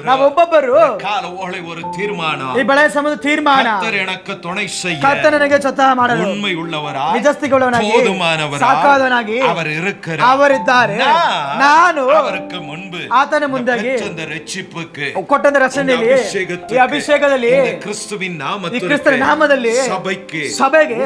ನಾವೊಬ್ಬೊಬ್ಬರು கால ஓலை ஒரு தீர்மானம், ಈ ಬೆಳೆ ಸಮಯದ ತೀರ್ಮಾನ, கர்த்தர் எனக்கு துணை செய்ய, ಕರ್ತನ ನನಗೆ ಸ್ವತಃ ಮಾಡಲು உண்மை உள்ளவராய், ನಿಜಸ್ಥಿತಿಯುಳ್ಳವನಾಗಿ, போதுமானவராய், ಸಾಕಾದವನಾಗಿ அவர் இருக்கிறார். ಅವರಿದ್ದಾರೆ. ನಾನು அவருக்கு முன்பு ಆತನ ಮುಂದಾಗಿ இந்த ரட்சிப்புக்கு, ಕೊಟ್ಟಂತ ರಕ್ಷಣೆಯಲ್ಲಿ, ಈ ಅಭಿಷೇಕದಲ್ಲಿ, கிறிஸ்துவின் ಈ ಕ್ರಿಸ್ತನ ನಾಮದಲ್ಲಿ சபைக்கு, ಸಭೆಗೆ,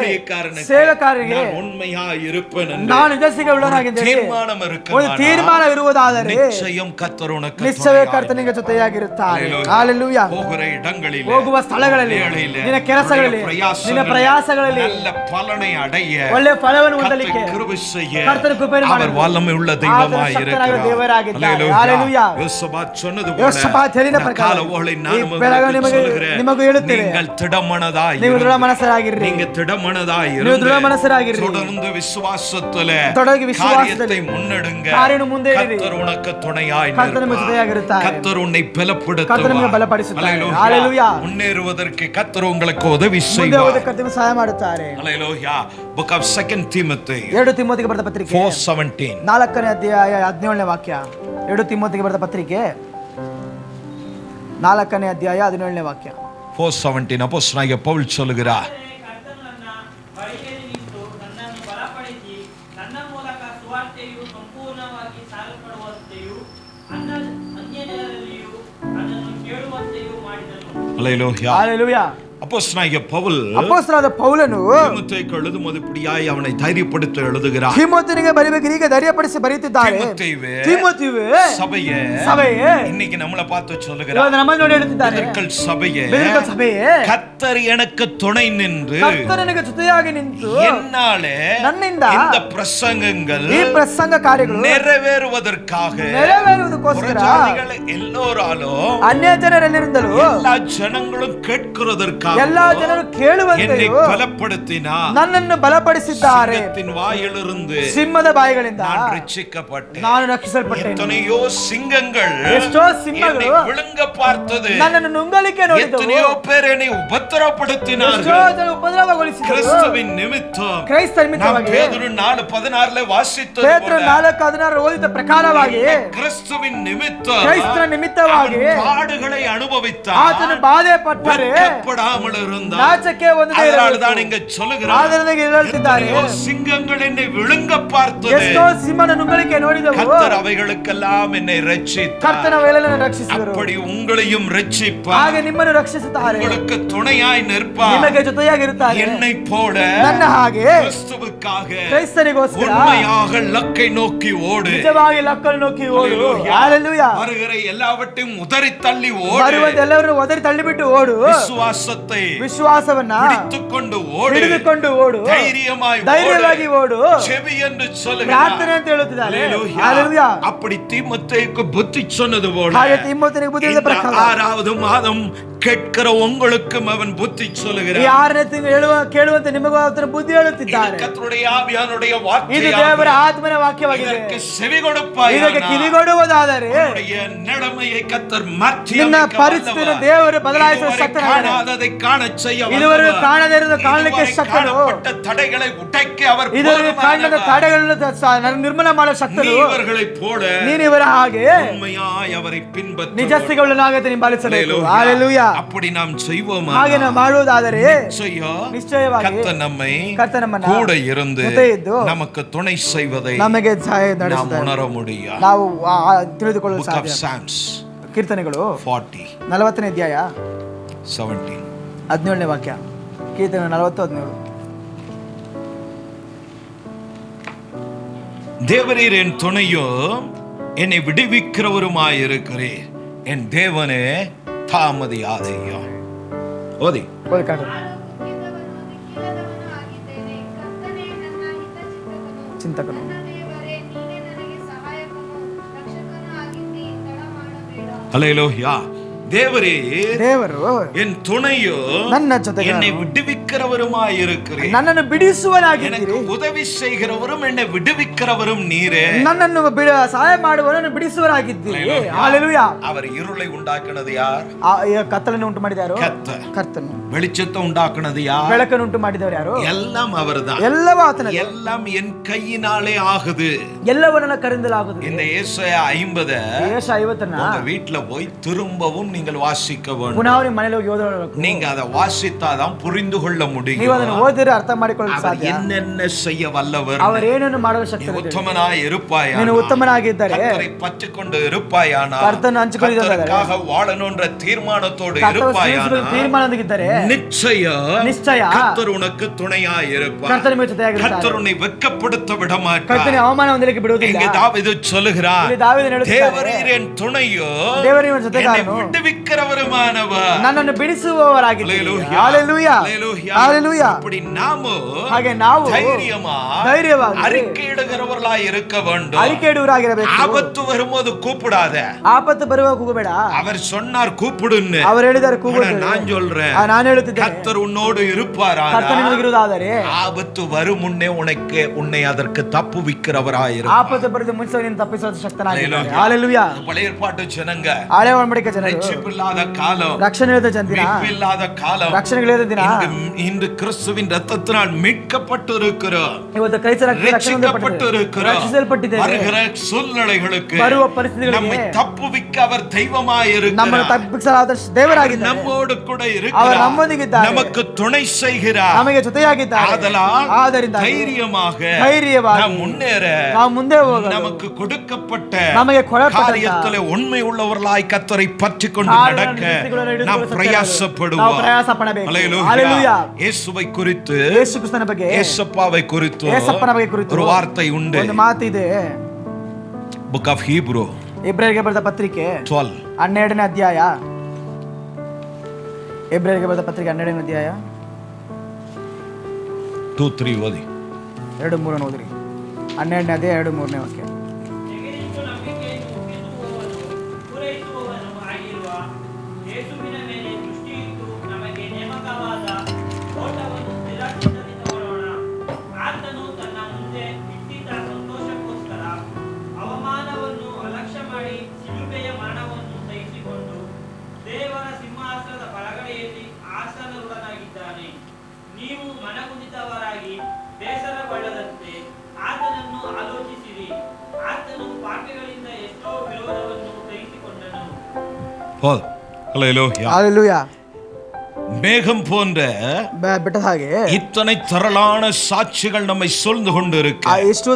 ಸೇವಕರಿಗೆ நான் ಉண்மைಯಾய் இருப்பேன் என்று ನಾನು ನಿಜಸ್ಥಿತಿಗೆ ಉಳ್ಳವನಾಗಿದ್ದೇನೆ. தீர்மானம் இருக்கு. ಒಂದು ತೀರ್ಮಾನ ಇರುವುದಾದರೆ நிச்சயம் கர்த்தர் உனக்கு ನಿಶ್ಚಯ ಕರ್ತನಿಗೆ ಜೊತೆಯಾಗಿರುತ್ತಾರೆ. ಹಲ್ಲೆಲೂಯಾ. ಹೋಗುವ இடங்களில், ಹೋಗುವ ಸ್ಥಳಗಳಲ್ಲಿ, ನಿನ್ನ ಕೆಲಸಗಳಲ್ಲಿ, ನಿನ್ನ ಪ್ರಯಾಸಗಳಲ್ಲಿ நல்ல பலனை அடைய, ಒಳ್ಳೆಯ ಫಲವನ್ನು ಹೊಂದಲಿಕ್ಕೆ கிருபை செய்ய ಕರ್ತನ ಕೃಪೆಯನ್ನು அவர் ಮಾಡಲು வல்லமை உள்ள தெய்வமாய் இருக்கிறார். ದೇವರಾಗಿದ್ದಾರೆ. ಹಲ್ಲೆಲೂಯಾ. யோசபாத் சொன்னது ಯೋಸಪಾತ್ ಹೇಳಿದ போல ಪ್ರಕಾರ கால ஓலை ಈ நான் ಬೆಳಗ್ಗೆ உங்களுக்கு ನಿಮಗೂ ಹೇಳುತ್ತೇವೆ, நீங்கள் திடமனதாய் ನೀವು இருந்து, ದೃಢ ಮನಸ್ಸರಾಗಿರ್ರಿ. நீங்க திடமனதாய் ನೀವು இருந்து ದೃಢ ಮನಸ್ಸರಾಗಿರ್ರಿ. தொடர்ந்து விசுவாசத்திலே தொடர்ந்து விசுவாசத்திலே காரியத்தை முன்னெடுங்க. ಕಾರ್ಯವನ್ನು ಮುಂದೆ ಇಡಿರಿ. கர்த்தர் உனக்கு துணையாய் ಕರ್ತನ ನಿಮ್ಮ ಜೊತೆಯಾಗಿರುತ್ತಾರೆ. கர்த்தர் உன்னை ಕರ್ತನ ನಿಮಗೆ பலப்படுத்துவார். ಬಲಪಡಿಸುತ್ತಾರೆ. ஹல்லேலூயா. ಹಲ್ಲೆಲೂಯಾ. முன்னேறுவதற்கு கர்த்தர் உங்களுக்கு உதவி ಮುಂದೆ செய்வார். ಹೋಗುವುದಕ್ಕೆ ಕರ್ತನ ಸಹಾಯ ಮಾಡುತ್ತಾರೆ. ஹல்லேலூயா. Book of 2 Timothy 2 ತಿಮೋಥಿಗೆ ಬರೆದ ಪತ್ರಿಕೆ 4:17. 4ನೇ ಅಧ್ಯಾಯ 17ನೇ ವಾಕ್ಯ. 2 ತಿಮೋಥಿಗೆ ಬರೆದ ಪತ್ರಿಕೆ 4ನೇ ಅಧ್ಯಾಯ 17ನೇ ವಾಕ್ಯ. 4:17 அப்போஸ்தலனாகிய பவுல் சொல்லுகிறார், ಕರ್ತನು ನನ್ನ ಬಳಿಯಲ್ಲಿ ನಿಂತು ನನ್ನನ್ನು ಬಲಪಡಿಸಿ ನನ್ನ ಮೂಲಕ ಸುವಾರ್ತೆಯು ಸಂಪೂರ್ಣವಾಗಿ ಸಾರಲ್ಪಡುವಂತೆಯೂ ಅನ್ಯಜನರಲ್ಲಿಯೂ ಅದನ್ನು ಕೇಳುವಂತೆಯೂ ಮಾಡಿದನು. ஹல்லேலூயா. ಹಲ್ಲೆಲೂಯಾ. அப்போஸ்தலனாகிய பவுல் ಅಪೊಸ್ತಲನಾದ ಪೌಲನು தீமோத்தேயுக்கு எழுதும்போது இப்படியாய் அவனை தைரியப்படுத்த எழுதுகிறார். ತಿಮೋಥಿನಿಗೆ ಬರೆಯಬೇಕು ಹೀಗೆ ಧೈರ್ಯಪಡಿಸಿ ಬರೆಯುತ್ತಿದ್ದಾರೆ. ತಿಮೋಥಿಯೇ, சபையே, இன்னைக்கு நம்மளை பார்த்து சொல்லுகிறார், ನಮ್ಮನ್ನು ನೋಡಿ ಹೇಳುತ್ತಿದ್ದಾರೆ, பெருக்கல் சபையே, கர்த்தர் எனக்கு துணை நின்று ಕರ್ತನಿಗೆ ಜೊತೆಯಾಗಿ ನಿಂತು என்னாலே ನನ್ನಿಂದ இந்த பிரசங்கங்கள் ಈ ಪ್ರಸಂಗ ಕಾರ್ಯಗಳು நிறைவேறுவதற்காக ನೆರವೇರುವುದಕ್ಕೋಸ್ಕರ புறஜாதிகள் எல்லோராலும் ಅನ್ಯ ಜನರೆಲ್ಲರಿಂದಲೂ எல்லா ஜனங்களும் கேட்கிறதற்காக ಎಲ್ಲಾ ಜನರು என்னை ಕೇಳುವಂತೆಯೂ பலப்படுத்தினார். ನನ್ನನ್ನು ಬಲಪಡಿಸಿದ್ದಾರೆ. சிங்கத்தின் வாயிலிருந்து ಸಿಂಹದ ಬಾಯಿಗಳಿಂದ நான் ரட்சிக்கப்பட்டேன். ನಾನು ರಕ್ಷಿಸಲ್ಪಟ್ಟೆನು. எத்தனையோ சிங்கங்கள் ಎಷ್ಟೋ ಸಿಂಹಗಳು என்னை விழுங்க பார்த்தது. ನನ್ನನ್ನು ನುಂಗಲಿಕ್ಕೆ ನೋಡಿದವು. எத்தனையோ பேர் என்னை உபத்திரப்படுத்தினார்கள். ಎಷ್ಟೋ ಜನ ಉಪದ್ರವಗೊಳಿಸಿದರು. கிறிஸ்துவின் நிமித்தம், ಕ್ರೈಸ್ತ நாம் ನಿಮಿತ್ತವಾಗಿ பேதுரு 4:16 வாசித்தது ಪೇತ್ರ போல 4:16 ಓದಿದ ಪ್ರಕಾರವಾಗಿ கிறிஸ்துவின் நிமித்தம் ಕ್ರೈಸ್ತರ ನಿಮಿತ್ತವಾಗಿ அவன் பாடுகளை அனுபவித்தார். ಆತನು ಬಾಧೆ ಪಟ್ಟರೆ வெட்கப்படாமல் இல்லாமல் இருந்தால் ನಾಚಕ್ಕೆ ಒಂದೇ அதனால்தான் இங்க சொல்லுகிறார், ಆದರಿಂದ ಹೇಳ್ತಿದ್ದಾರೆ, எத்தனையோ சிங்கங்கள் என்னை விழுங்க பார்த்தது, ಎಷ್ಟೋ ಸಿಂಹನ ನುಂಗಲಿಕ್ಕೆ ನೋಡಿದವು, கர்த்தர் அவைகளுக்கெல்லாம் என்னை ரட்சித்தார். ಕರ್ತನ ಅವೆಲ್ಲವನ್ನು ರಕ್ಷಿಸಿದರು. அப்படி உங்களையும் ரட்சிப்பார், ಹಾಗೆ ನಿಮ್ಮನ್ನು ರಕ್ಷಿಸುತ್ತಾರೆ, உங்களுக்கு துணையாய் நிற்பார். ನಿಮಗೆ ಜೊತೆಯಾಗಿರುತ್ತಾರೆ. என்னை போல ನನ್ನ ಹಾಗೆ கிறிஸ்துவுக்காக ಕ್ರೈಸ್ತರಿಗೋಸ್ಕರ உண்மையாக லக்கை நோக்கி ஓடு. ನಿಜವಾಗಿ ಲಕ್ಕನ್ನು ನೋಕಿ ಓಡು. ಹalleluya. வருகிற எல்லாவற்றையும் உதறி தள்ளி ஓடு. ಬರುವುದೆಲ್ಲವನ್ನೂ ಒದರಿ ತಳ್ಳಿಬಿಟ್ಟು ಓಡು. விசுவாசத்தை ವಿಶ್ವಾಸವನ್ನ பிடித்துக்கொண்டு ಓಡು. ಹಿಡಿದುಕೊಂಡು ಓಡು. ಧೈರ್ಯವಾಗಿ ಓಡು. செவி என்று சொல்லுகிறார். ಪ್ರಾರ್ಥನೆ ಅಂತ ಹೇಳುತ್ತಿದ್ದಾರೆ. ಹalleluya. அப்படி தீமோத்தேயுக்கு புத்தி சொன்னது போல ಹಾಗೆ ತಿಮೋಥೆಯನಿಗೆ ಬುದ್ಧಿ ಹೇಳಿದ ಪ್ರಕಾರ 6வது மாதம் கேட்கிற உங்களுக்கும் அவன் புத்தி சொல்லுகிறார். 6ನೇ ತಿಂಗಳು ಕೇಳುವಂತೆ ನಿಮಗೂ ಆತನ ಬುದ್ಧಿ ಹೇಳುತ್ತಿದ್ದಾರೆ. ಕರ್ತನುடைய ಆವಿಯಾನುடைய ವಾಕ್ಯ, ಇದು ದೇವರ ಆತ್ಮನ ವಾಕ್ಯವಾಗಿದೆ. ಇದಕ್ಕೆ செவி கொடுப்பாய். ಇದಕ್ಕೆ ಕಿವಿಗೊಡುವುದಾದರೆ உன்னுடைய நிலைமையை கர்த்தர் மாற்றி ನಿನ್ನ ಪರಿಸ್ಥಿತಿಯನ್ನು ದೇವರು ಬದಲಾಯಿಸುವ ಶಕ್ತನಾಗಿದ್ದಾನೆ. காணாததை காணச் செய்ய ಇದುವರೆಗೂ ಕಾಣದೇ ಇರುವುದು ಕಾಣಲಿಕ್ಕೆ ಶಕ್ತನು. காணப்பட்ட தடைகளை உடைக்க அவர் ಇದುವರೆಗೂ ಕಾಣದ ತಡೆಗಳನ್ನು ನಿರ್ಮೂಲ ಮಾಡುವ ಶಕ್ತನು. இவர்களைப் போல ನೀನು ಇವರ ಹಾಗೆ உண்மையாய் அவரை பின்பற்ற ನಿಜಸ್ಥಿಗಳನ್ನಾಗತ್ತೆ ಹಿಂಬಾಲಿಸಬೇಕು. ಹalleluya. அப்படி நாம் செய்வோமா? ಹಾಗೆ ನಾವು ಮಾಡುವುದಾದರೆ ನಿಶ್ಚಯವಾಗಿ கர்த்தர் நம்மை கூட இருந்து நமக்கு துணை செய்வதை ನಮಗೆ ಸಹಾಯ நாம் ನಡೆಸುತ್ತಾರೆ. உணர முடியும். ನಾವು ತಿಳಿದುಕೊಳ್ಳಲು Book of ಸಾಧ್ಯ. Psalms ಕೀರ್ತನೆಗಳು 40 40ನೇ ಅಧ್ಯಾಯ 17 17ನೇ ವಾಕ್ಯ. ಕೀರ್ತನೆ 40:17. தேவரீர் என் துணையோ, என்னை விடுவிக்கிறவருமாயிருக்கிறீர், என் தேவனே தாமதியாதையோ. ஓதி. ಚಿಂತಕನು. ஹல்லேலூயா. தேவரே ದೇವರು என் துணையோ, ನನ್ನ ಜೊತೆಗೆ என்னை விடுவிக்கிறவருமாயிருக்கிறீர், ನನ್ನನ್ನು ಬಿಡಿಸುವನಾಗಿದ್ದೀರಿ, எனக்கு உதவி செய்கிறவரும் என்னை விடுவிக்கிறவரும் நீரே, ನನ್ನನ್ನು ಸಹಾಯ ಮಾಡುವವನನ್ನು ಬಿಡಿಸುವನಾಗಿದ್ದೀರಿ. ಹalleluya. அவர் இருளை உண்டாக்குனது யார்? ಕತ್ತಲನ್ನು ಉಂಟು ಮಾಡಿದಾರು ಕರ್ತನು. வெளிச்சத்தை உண்டாக்குனது யார்? ಬೆಳಕನ್ನು ಉಂಟು ಮಾಡಿದವರು ಯಾರು? எல்லாம் அவர்தான். ಎಲ್ಲವೂ ಆತನದೇ. எல்லாம் என் கையினாலே ஆகுது. ಎಲ್ಲವನ್ನ ಕರಿಂದಲಾಗುತ್ತದೆ. இந்த ஏசாயா 50 உங்க வீட்ல போய் திரும்பவும் நீங்கள் வாசிக்க வேண்டும். ಪುನಃ ನಿಮ್ಮ ಮನೆಗೆ ಹೋಗಿ ಓದಬೇಕು. நீங்க அதை வாசித்தாதான் புரிந்து கொள்ள முடியும். ನೀವು ಅದನ್ನು ಓದಿದ್ರೆ ಅರ್ಥ ಮಾಡಿಕೊಳ್ಳಲು ಸಾಧ್ಯ. என்னென்ன செய்ய வல்லவர், அவர் ಏನನ್ನು ಮಾಡುವ ಶಕ್ತಿ ಇದೆ. உத்தமனாய் இருப்பாயா, ನೀನು ಉತ್ತಮನಾಗಿದ್ದರೆ கர்த்தரை பற்றிக்கொண்டு இருப்பாயானா, ಕರ್ತನನ್ನು ಹಂಚಿಕೊಳ್ಳುವುದಾದರೆ, கர்த்தருக்காக வாழணும்ன்ற தீர்மானத்தோடு இருப்பாயானா, ತೀರ್ಮಾನದಿಂದಿದ್ದರೆ நிச்சய கர்த்தர் உனக்கு துணையாய் இருப்பார். ಕರ್ತನ ಮೇಲೆ ಜೊತೆಯಾಗಿರುತ್ತಾರೆ. கர்த்தர் உன்னை வெட்கப்படுத்த விட மாட்டார். ಕರ್ತನ ಅವಮಾನ ಹೊಂದಲಿಕ್ಕೆ ಬಿಡುವುದಿಲ್ಲ. இங்கே தாவீது சொல்லுகிறார், ಇಲ್ಲಿ ದಾವೀದನು ಹೇಳುತ್ತಾನೆ, தேவரீர் என் துணையோ, ದೇವರು ನಿಮ್ಮ ಜೊತೆಗಾರನು, விடுவிக்கிறவருமானவர், ನನ್ನನ್ನು ಬಿಡಿಸುವವರಾಗಿದ್ದೀರಿ. ಹalleluya. ಹalleluya. அப்படி நாமோ ಹಾಗೆ ನಾವು ಧೈರ್ಯವಾಗಿ அறிக்கையிடுகிறவர்களாய் இருக்க வேண்டும். அறிக்கையிடுವವರಾಗಿರಬೇಕು. ஆபத்து வரும்போது கூப்பிடாத. ಆಪತ್ತು ಬರುವಾಗ ಕೂಗಬೇಡ. அவர் சொன்னார் கூப்பிடுன்னு. ಅವರು ಹೇಳಿದ್ದಾರೆ ಕೂಗು. நான் சொல்றேன், ನಾನು ಹೇಳುತ್ತಿದ್ದೇನೆ, கர்த்தர் உன்னோடு இருப்பாரானால், ಕರ್ತನು ನಿನಗಿರುವುದಾದರೆ ஆபத்து வரும் முன்னே உன்னை அதற்கு தப்புவிக்கிறவராய் இருப்பார். ಆಪತ್ತು ಬರದ ಮುಂಚೆ ನಿನ್ನ ತಪ್ಪಿಸುವ ಶಕ್ತನಾಗಿದ್ದಾನೆ. ಹalleluya. பழைய ஏற்பாட்டு ஜனங்க, ಹಳೆ ಒಡಂಬಡಿಕೆ ಜನರು, ரட்சிப்பில்லாத காலம், ರಕ್ಷಣೆ ಇಲ್ಲದ ಜನರ, மீட்பில்லாத காலம், ರಕ್ಷಣೆಗಳಿಲ್ಲದ ದಿನ, இன்று கிறிஸ்துவின் ரத்தத்தினால் மீட்கப்பட்டு இருக்கிறோம். ಇವತ್ತು ಕ್ರೈಸ್ತರ ரட்சிக்கப்பட்டு இருக்கிறோம். ರಕ್ಷಿಸಲ್ಪಟ್ಟಿದ್ದೇವೆ. வருகிற சூழ்நிலைகளுக்கு ಬರುವ ಪರಿಸ್ಥಿತಿಗಳಿಗೆ நம்மை தப்புவிக்க அவர் தெய்வமாய் ನಮ್ಮನ್ನು இருக்கிறார். ತಪ್ಪಿಸಲಾದ ದೇವರಾಗಿದ್ದಾನೆ. நம்மோடு கூட அவர் இருக்கிறார். ನಮ್ಮೊಂದಿಗಿದ್ದಾರೆ. நமக்கு துணை செய்கிறார். ನಮಗೆ ಜೊತೆಯಾಗಿದ್ದಾರೆ. ಆದ್ದರಿಂದ தைரியமாக நாம் முன்னேற, ನಾವು ಮುಂದೆ ಹೋಗಲು, நமக்கு கொடுக்கப்பட்ட ನಮಗೆ ಕೊಡಲ್ಪಟ್ಟ காரியத்திலே உண்மை உள்ளவர்களாய் கர்த்தரை பற்றிக்கொண்டு நடக்க நாம் பிரயாசப்படுவோம். ஹalleluya. இயேசுவை குறித்து, ಯೇಸು ಕ್ರಿಸ್ತನ ಬಗ್ಗೆ, இயேசப்பாவை குறித்து ಯೇಸಪ್ಪನ ಬಗ್ಗೆ ಕುರಿತು ஒரு வார்த்தை உண்டு. ಒಂದು ಮಾತಿದೆ. Book of Hebrew ಇಬ್ರಿಯರಿಗೆ ಬರೆದ ಪತ್ರಿಕೆ 12 12ನೇ ಅಧ್ಯಾಯ. ಇಬ್ರಿಯರಿಗೆ ಬರೆದ ಪತ್ರಿಕೆ 12ನೇ ಅಧ್ಯಾಯ 2-3 ಓದಿ. 2-3 ಓದಿರಿ. 12ನೇ ಅಧ್ಯಾಯ 2-3ನೇ ವಾಕ್ಯ. ತೆಗೆದಿಟ್ಟು ನಂಬಿಕೆಯನ್ನು ಮುಗಿಸುವವನು ಪೂರೈಸುವವನು ಆಗಿರುವ ಯೇಸುವಿನ ಮೇಲೆ ದೃಷ್ಟಿಯಿಟ್ಟು ನಮಗೆ ನೇಮಕವಾದ ಓಟವನ್ನು ಸ್ಥಿರಚಿತ್ತದಿಂದ ಮಾಡೋಣ. ಆತನು ತನ್ನ ಮುಂದೆ ಇಟ್ಟಿದ್ದ ಸಂತೋಷಕ್ಕೋಸ್ಕರ ಅವಮಾನವನ್ನು ಅಲಕ್ಷ್ಯ ಮಾಡಿ ಶಿಲುಬೆಯ ಮರಣವನ್ನು ಸಹಿಸಿಕೊಂಡು ದೇವರ ಸಿಂಹಾಸನದ ಬಲಗಡೆಯಲ್ಲಿ ಆಸನರುಡನಾಗಿದ್ದಾನೆ. ನೀವು ಮನಗುಂದಿದವರಾಗಿ ಬೇಸರಗೊಳ್ಳದಂತೆ ಆತನನ್ನು ಆಲೋಚಿಸಿರಿ. ಆತನು ಪಾಪಿಗಳಿಂದ ಎಷ್ಟೋ ವಿರೋಧವನ್ನು ಸಹಿಸಿಕೊಂಡನು. ಹಲ್ಲೆಲೂಯಾ. ಹalleluya. மேகம் போன்ற ಬೆಟ್ಟದ ಹಾಗೆ இத்தனை திரளான சாட்சிகள் நம்மை சூழ்ந்து கொண்டு இருக்கு. ಎಷ್ಟು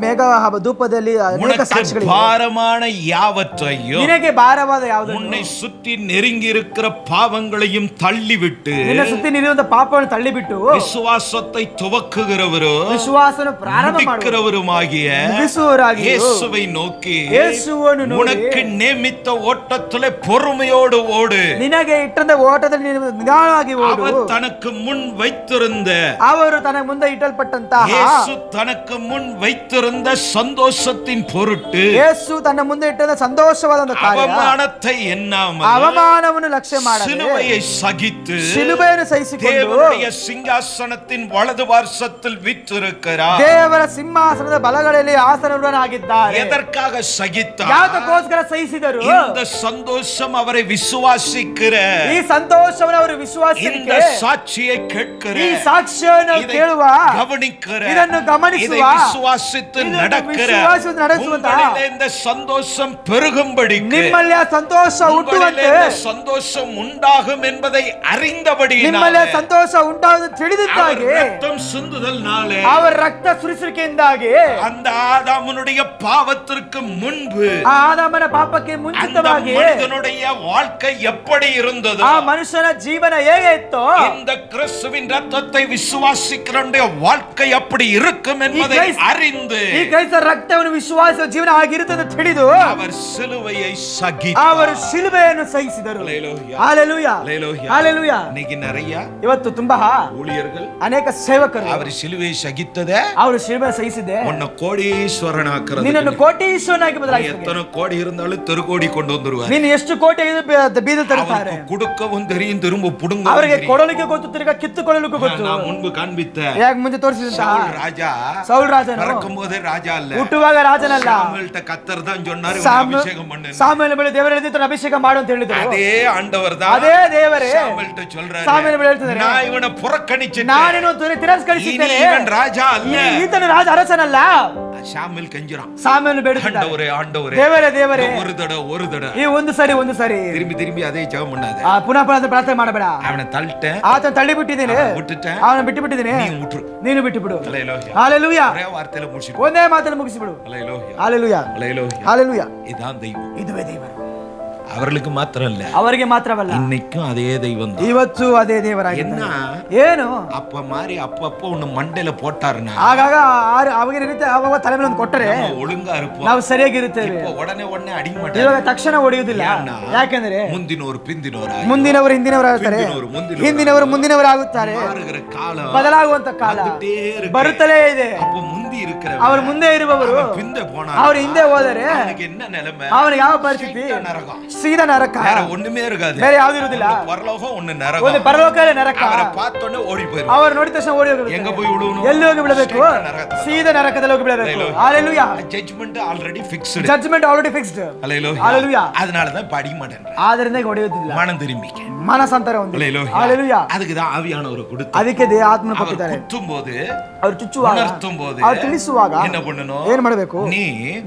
ಮೇಘ ಧೂಪದಲ್ಲಿ ಅನೇಕ உனக்கு ಸಾಕ್ಷಿಗಳಿವೆ. பாரமான யாவற்றையும் ನಿನಗೆ ಭಾರವಾದ ಯಾವುದನ್ನು உன்னை சுற்றி நெருங்கி இருக்கிற பாவங்களையும் தள்ளிவிட்டு ನಿನ್ನ ಸುತ್ತಿ ನಿಲ್ಲುವಂತ ಪಾಪವನ್ನು ತಳ್ಳಿಬಿಟ್ಟು விசுவாசத்தை துவக்குகிறவரோ ವಿಶ್ವಾಸವನ್ನು ಪ್ರಾರಂಭ முடிக்கிறவருமாகிய ಮುಗಿಸುವವರಾಗಿ இயேசுவை நோக்கி ಯೇಸುವನ್ನು ನೋಡಿ உனக்கு நியமித்த ஓட்டத்திலே பொறுமையோடு ஓடு. ನಿನಗೆ ಇಟ್ಟಂತ ಓಟದಲ್ಲಿ ನೀನು ನಿಧಾನವಾಗಿ ಓಡು. அவர் தனக்கு முன் வைத்திருந்த ಅವರು ತನ್ನ ಮುಂದೆ ಇಟ್ಟಲ್ಪಟ್ಟಂತಹ இயேசு தனக்கு முன் வைத்திருந்த சந்தோஷத்தின் பொருட்டு ಯೇಸು ತನ್ನ ಮುಂದೆ ಇಟ್ಟಂತ ಸಂತೋಷವಾದ ಕಾರ್ಯ அவமானத்தை எண்ணாமல் ಅವಮಾನವನ್ನು ಲಕ್ಷ್ಯ ಮಾಡದೆ சிலுவையை சகித்து ಶಿಲುಬೆಯನ್ನು ಸಹಿಸಿಕೊಂಡು தேவனுடைய சிங்காசனத்தின் வலது பார்சத்தில் வீற்றிருக்கிறார். ದೇವರ ಸಿಂಹಾಸನದ ಬಲಗಡೆಯಲ್ಲಿ ಆಸನವನಾಗಿದ್ದಾರೆ. எதற்காக சகித்தார்? ಯಾತಕ್ಕೋಸ್ಕರ ಸಹಿಸಿದರು? இந்த சந்தோஷம் அவரை விசுவாசிக்கிற ಈ ಸಂತೋಷವನ್ನು ಅವರು இந்த ವಿಶ್ವಾಸಿಸಿದರೆ சாட்சியை கேட்கிற ಈ ಸಾಕ್ಷ್ಯವನ್ನು இதை ಕೇಳುವ கவனிக்கிற ಇದನ್ನು ಗಮನಿಸುವ இதை விசுவாசித்து ಇದನ್ನು நடக்கிற ವಿಶ್ವಾಸಿಸಿ ನಡೆಸುವಂತಹ உங்களிலே இந்த சந்தோஷம் பெருகும்படி ನಿಮ್ಮಲ್ಲಿ ಆ ಸಂತೋಷ ಹುಟ್ಟುವಂತೆ சந்தோஷம் உண்டாகும் என்பதை அறிந்தபடி ನಿಮ್ಮಲ್ಲಿ ಆ ಸಂತೋಷ ಉಂಟಾಗುವುದು ತಿಳಿದಿದ್ದಾಗೆ ரத்தம் சிந்துதல்னாலே ಅವರ ರಕ್ತ ಸುರಿಸುವಿಕೆಯಿಂದಾಗಿ அந்த ஆதாமனுடைய பாவத்திற்கு முன்பு ಆ ಆದಾಮನ ಪಾಪಕ್ಕೆ அந்த ಮುಂಚಿತವಾಗಿ மனிதனுடைய வாழ்க்கை எப்படி இருந்தது? ಆ ಮನುಷ್ಯನ ಜೀವನ ಹೇಗೆ ಇತ್ತು? இந்த கிறிஸ்துவின் ரத்தத்தை விசுவாசிக்கிறவனுடைய வாழ்க்கை அப்படி இருக்கும் என்பதை அறிந்து ಈ ಕ್ರೈಸ್ತರ ರಕ್ತವನ್ನು ವಿಶ್ವಾಸ ಜೀವನ ಆಗಿರುತ್ತದೆ ಅಂತ ತಿಳಿದು அவர் சிலுவையை சகித்தார். ಅವರು ಶಿಲುಬೆಯನ್ನು ಸಹಿಸಿದರು. அல்லேலூயா. ಹಾಲೆಲೂಯಾ. அல்லேலூயா. ಹಾಲೆಲೂಯಾ. இன்னைக்கு நிறைய ಇವತ್ತು ತುಂಬಾ ஊழியர்கள் ಅನೇಕ ಸೇವಕರು அவர் சிலுவையை சகித்ததே ಅವರು ಶಿಲುಬೆ ಸಹಿಸಿದೆ உன்னை கோடீஸ்வரனாக்குறது. ನಿನ್ನನ್ನು ಕೋಟೀಶ್ವರನಾಗಿ ಬದಲಾಯಿಸಿದೆ. எத்தனை கோடி இருந்தாலும் தெருக்கோடி கொண்டு வந்துருவார். ನೀನು ಎಷ್ಟು ಕೋಟೆ ಬೀದಲು ತರುತ್ತಾರೆ. அவருக்கு கொடுக்கவும் தெரியும், திரும்ப புடுங்க ಅವರಿಗೆ ಕೊಡಲಿಕ್ಕೆ ಗೊತ್ತು, ತಿರುಗ ಕಿತ್ತುಕೊಳ್ಳಲಿಕ್ಕೆ ಗೊತ್ತು. நான் முன்பு காண்பித்த ಯಾಕೆ ಮುಂದೆ ತೋರಿಸಿದಂತ ராஜா ಸೌಲ್ ರಾಜನು பிறக்கும் போதே ராஜா அல்ல, ಹುಟ್ಟುವಾಗ ರಾಜನಲ್ಲ. சாமுவேல்ட்ட கர்த்தர் தான் சொன்னாரு இவனை அபிஷேகம் பண்ணு. ಸಾಮುವೇಲನ ಬಳಿ ದೇವರು ಹೇಳಿದ್ರು ಅಭಿಷೇಕ ಮಾಡು ಅಂತ ಹೇಳಿದ್ರು. அதே ஆண்டவர் தான் ಅದೇ ದೇವರೇ சாமுவேல்ட்ட சொல்றாரு, ಸಾಮುವೇಲನ ಬಳಿ ಹೇಳ್ತಿದ್ದಾರೆ, நான் இவனை புறக்கணிச்சிட்டேன், ನಾನೇನು ತಿರಸ್ಕರಿಸಿದ್ದೇನೆ, இவன் ராஜா அல்ல. ಈತನ ರಾಜ ಅರಸನಲ್ಲ. சாமுவேல் கெஞ்சுறான், ಸಾಮುವೇಲನ ಬೇಡುತ್ತಿದ್ದಾನೆ, ஆண்டவரே ஆண்டவரೇ ದೇವರೇ ದೇವರೇ, ஒரு தடவை ಈ ಒಂದು ಸರಿ திரும்பி அதே ஜெபம் பண்ணாத, ಪುನಃ ಪ್ರಾರ್ಥನೆ ಮಾಡಬೇಡ. அவனை தள்ளிட்டேன், ಆತನ ತಳ್ಳಿ ಬಿಟ್ಟಿದ್ದೇನೆ, விட்டுட்டேன், ಅವನ ಬಿಟ್ಟು ಬಿಟ್ಟಿದ್ದೇನೆ, ನೀನು ಬಿಟ್ಟು ಬಿಡು. அல்லேலூயா. ಹಾಲೆಲೂಯಾ. ஒரே வார்த்தையில முடிச்சிடு. ಒಂದೇ ಮಾತನ್ನು ಮುಗಿಸಿಬಿಡು. அல்லேலூயா. ಹಾಲೆಲೂಯಾ. அல்லேலூயா. ಹಾಲೆಲೂಯಾ. இதான் தெய்வம். ಇದುವೇ ದೇವರು. அவர்களுக்கு மாத்திரம் இல்ல, ಅವರಿಗೆ ಮಾತ್ರವಲ್ಲ, இன்னைக்கும் அதே தெய்வம் தான். ಇವತ್ತು ಅದೇ ದೇವರಾಗಿದ್ದಾರೆ. ಏನು அப்ப மாதிரி அப்பப்போ ஒண்ணு மண்டையில போட்டாருன்னா ಆಗಾಗ ಅವಾಗ ರೀತಿ ಅವಾಗ ತಲೆ ಮೇಲೆ ಒಂದು ಕೊಟ್ಟರೆ ஒழுங்கா இருப்போம், ನಾವು ಸರಿಯಾಗಿರುತ್ತೇವೆ. இப்ப உடனே அடிக்க ಇವಾಗ மாட்டாரு. ತಕ್ಷಣ ಹೊಡೆಯುವುದಿಲ್ಲ. ಯಾಕೆಂದ್ರೆ ಮುಂದಿನವರು ಪಿಂದಿನವರು ಮುಂದಿನವರು ಹಿಂದಿನವರಾಗುತ್ತಾರೆ, ಹಿಂದಿನವರು ಮುಂದಿನವರಾಗುತ್ತಾರೆ. மாறுகிற காலம் ಬದಲಾಗುವಂತ ಕಾಲ வந்துட்டே இருக்கு. ಬರುತ್ತಲೇ ಇದೆ. அப்ப முந்தி இருக்கிற ಅವರು ಮುಂದೆ ಇರುವವರು பிந்த போனா ಅವರು ಹಿಂದೆ ಹೋದರೆ அவனுக்கு என்ன நிலைமை? ಅವನಿಗೆ ಯಾವ ಪರಿಸ್ಥಿತಿ? நரகம். ಸೀದಾ ನರಕ, வேற ஒண்ணுமே இருக்காது. ಬೇರೆ ಯಾವ್ದು ಇರುವುದಿಲ್ಲ. பரலோகம் ஒண்ணு ಒಂದು நரகம். ಪರಲೋಕ ನರಕ. அவரை பார்த்தோன்னே ಓಡಿ போயிரு. ಅವರು ನೋಡಿದ ತಕ್ಷಣ ಓಡಿ ಹೋಗಬೇಕು. எங்க போய் விழுவணும்? ಎಲ್ಲಿ ಹೋಗಿ ಬಿಡಬೇಕು? ಸೀದಾ ನರಕದಲ್ಲಿ ಹೋಗಿ ಬಿಡಬೇಕು. Hallelujah. Judgment already fixed. Judgment already fixed. Hallelujah. Hallelujah. அதனால தான் படி மாட்டேன். ಆದ್ದರಿಂದ ಹೊಡೆಯುವುದಿಲ್ಲ. மனம் திரும்பிக்க. ಮನಸಾಂತರ ಹೊಂದಿ. ஹalleluya. ಹಾಲೆಲೂಯಾ. அதுக்கு தான் ஆவியானவர் கொடுத்தார். ಅದಕ್ಕೆ ಆತ್ಮನ ಕೊಟ್ಟಿದ್ದಾರೆ. குத்தும்போது ಅವರು ಚುಚ್ಚುವಾಗ, உணர்த்தும்போது ಅವರು ತಿಳಿಸುವಾಗ என்ன பண்ணணும்? ಏನು ಮಾಡಬೇಕು?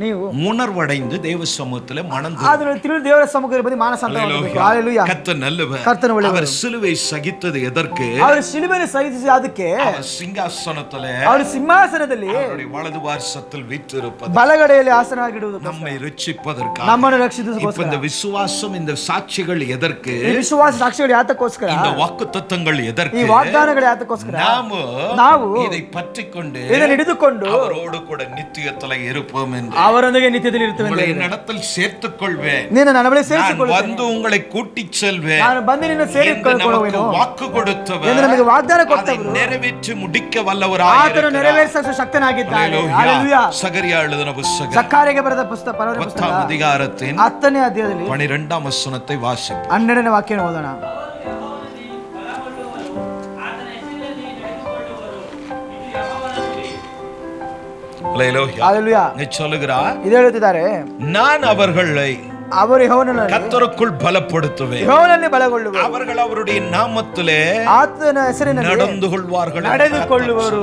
ನೀವು உணர்வடைந்து தேவ சமூகத்திலே மனம் ಅದನ್ನು ತಿಳಿದು ದೇವರ ಸಮ್ಮುಖದಲ್ಲಿ ಬಂದು ಮಾನಸಾಂತರ ಹೊಂದಬೇಕು. ಹಾಲೆಲೂಯಾ. கர்த்தர் நல்லவர். ಕರ್ತನ ಒಳ್ಳೆಯವರು. அவர் சிலுவை சகித்தது எதற்கு? ಅವರು ಶಿಲುಬೆಯನ್ನು ಸಹಿಸಿ ಅದಕ್ಕೆ அவர் சிங்காசனத்திலே ಅವರು ಸಿಂಹಾಸನದಲ್ಲಿ அவருடைய வலது பார்சத்தில் வீற்றிருப்பது ಬಲಗಡೆಯಲ್ಲಿ ಆಸನವಾಗಿಡುವುದು நம்மை ரட்சிப்பதற்காக. ನಮ್ಮನ್ನು இப்ப ರಕ್ಷಿಸುವುದಕ್ಕೋಸ್ಕರ. இந்த விசுவாசம், இந்த சாட்சிகள் எதற்கு? ಈ ವಿಶ್ವಾಸ ಸಾಕ್ಷಿಗಳು ಯಾತಕ್ಕೋಸ್ಕರ? இந்த வாக்குத்தத்தங்கள் ಈ எதற்கு? ವಾಗ್ದಾನಗಳು ಯಾತಕ್ಕೋಸ್ಕರ? ನಾವು இதை பற்றிக்கொண்டு ಇದನ್ನು ಹಿಡಿದುಕೊಂಡು அவரோடு கூட நித்தியத்திலே இருப்போம் என்று ಅವರೊಂದಿಗೆ ನಿತ್ಯದಲ್ಲಿ ಇರುತ್ತೇವೆ. உங்களை என்னிடத்தில் சேர்த்துக் கொள்வேன். ನೀನು ನನ್ನ ಬಳಿ நான் ಸೇರಿಸಿಕೊಳ್ಳುತ್ತೇನೆ. வந்து உங்களை கூட்டிச் செல்வேன். ನಾನು ಬಂದು ನಿನ್ನ என்று ಸೇರಿಸಿಕೊಳ್ಳುವೆನು நமக்கு வாக்கு கொடுத்தவர், ಎಂದು ನಮಗೆ ವಾಗ್ದಾನ அதை ಕೊಟ್ಟವರು, நிறைவேற்றி முடிக்க ಆತನು வல்லவராயிருக்கிறார். ನೆರವೇರಿಸಲು ಶಕ್ತನಾಗಿದ್ದಾನೆ. ஹalleluya. ಹಾಲೆಲೂಯಾ. சகரியா எழுதின புத்தகம் ಸಕ್ಕಾರಿಗೆ ಬರೆದ ಪುಸ್ತಕ, ಪರವರ ಪುಸ್ತಕ 10ஆம் அதிகாரத்தின் 10ನೇ ಅಧ್ಯಾಯದಲ್ಲಿ 12ஆம் ವಚನத்தை வாசிப்போம். 12ನೇ ವಾಕ್ಯವನ್ನು ಓದೋಣ. ಆತನ ಹೆಸರಿನಲ್ಲಿ ನಡೆದುಕೊಳ್ಳುವರು. ಇದು ಯೆಹೋವನ ನುಡಿ. ஹalleluya. ಹಾಲೆಲೂಯಾ. சொல்லுகிறார், ಇದು ಹೇಳುತ್ತಿದ್ದಾರೆ, நான் அவர்களை ಅವರು ಯೆಹೋವನಲ್ಲಿ கர்த்தருக்குள் பலப்படுத்துவேன். ಯೆಹೋವನಲ್ಲಿ ಬಲಗೊಳ್ಳುವರು. அவர்கள் அவருடைய நாமத்திலே ಆತನ ಹೆಸರಿನಲ್ಲಿ நடந்து கொள்வார்கள். ನಡೆದುಕೊಳ್ಳುವರು.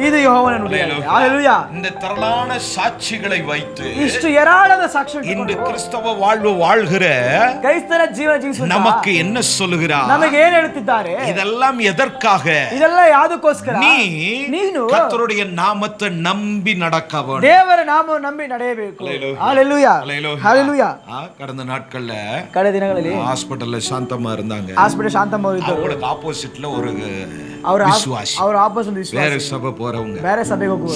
ಇದು ಯೆಹೋವನ ನುಡಿ. ಹalleluya. இந்த திரளான சாட்சிகளை வைத்து ಇಷ್ಟು ಏರಾಳದ ಸಾಕ್ಷಿಗಳು இந்த கிறிஸ்தவ வாழ்வு வாழ்கிற ಕ್ರೈಸ್ತರ ಜೀವನ ಜೀವಿಸುವ நமக்கு என்ன சொல்லுகிறார்? ನಮಗೆ ಏನು ಹೇಳುತ್ತಿದ್ದಾರೆ? இதெல்லாம் எதற்காக? ಇದೆಲ್ಲ ಯಾವುದಕ್ಕೋಸ್ಕರ? ನೀನು கர்த்தருடைய நாமத்தை நம்பி நடக்க வேண்டும். ದೇವರ ನಾಮವನ್ನು ನಂಬಿ ನಡೆಯಬೇಕು. ஹalleluya. ஹalleluya. கடந்த நாட்கள்ல ಕಳೆದ ದಿನಗಳಲ್ಲಿ ஹாஸ்பிடல்ல சாந்தம்மா இருந்தாங்க. ಹಾಸ್ಪಿಟಲ್ ಶಾಂತಮ್ಮ ಅವರು ಇದ್ದರು. அவங்களுக்கு ஆப்போசிட்ல ஒரு ಅವರ விசுவாசி, ಅವರ ಆಪೋಸಿಟ್ ವಿಶ್ವಾಸಿ, வேற சபை போறவங்க, ಬೇರೆ ಸಭೆಗೆ ಹೋಗುವರು.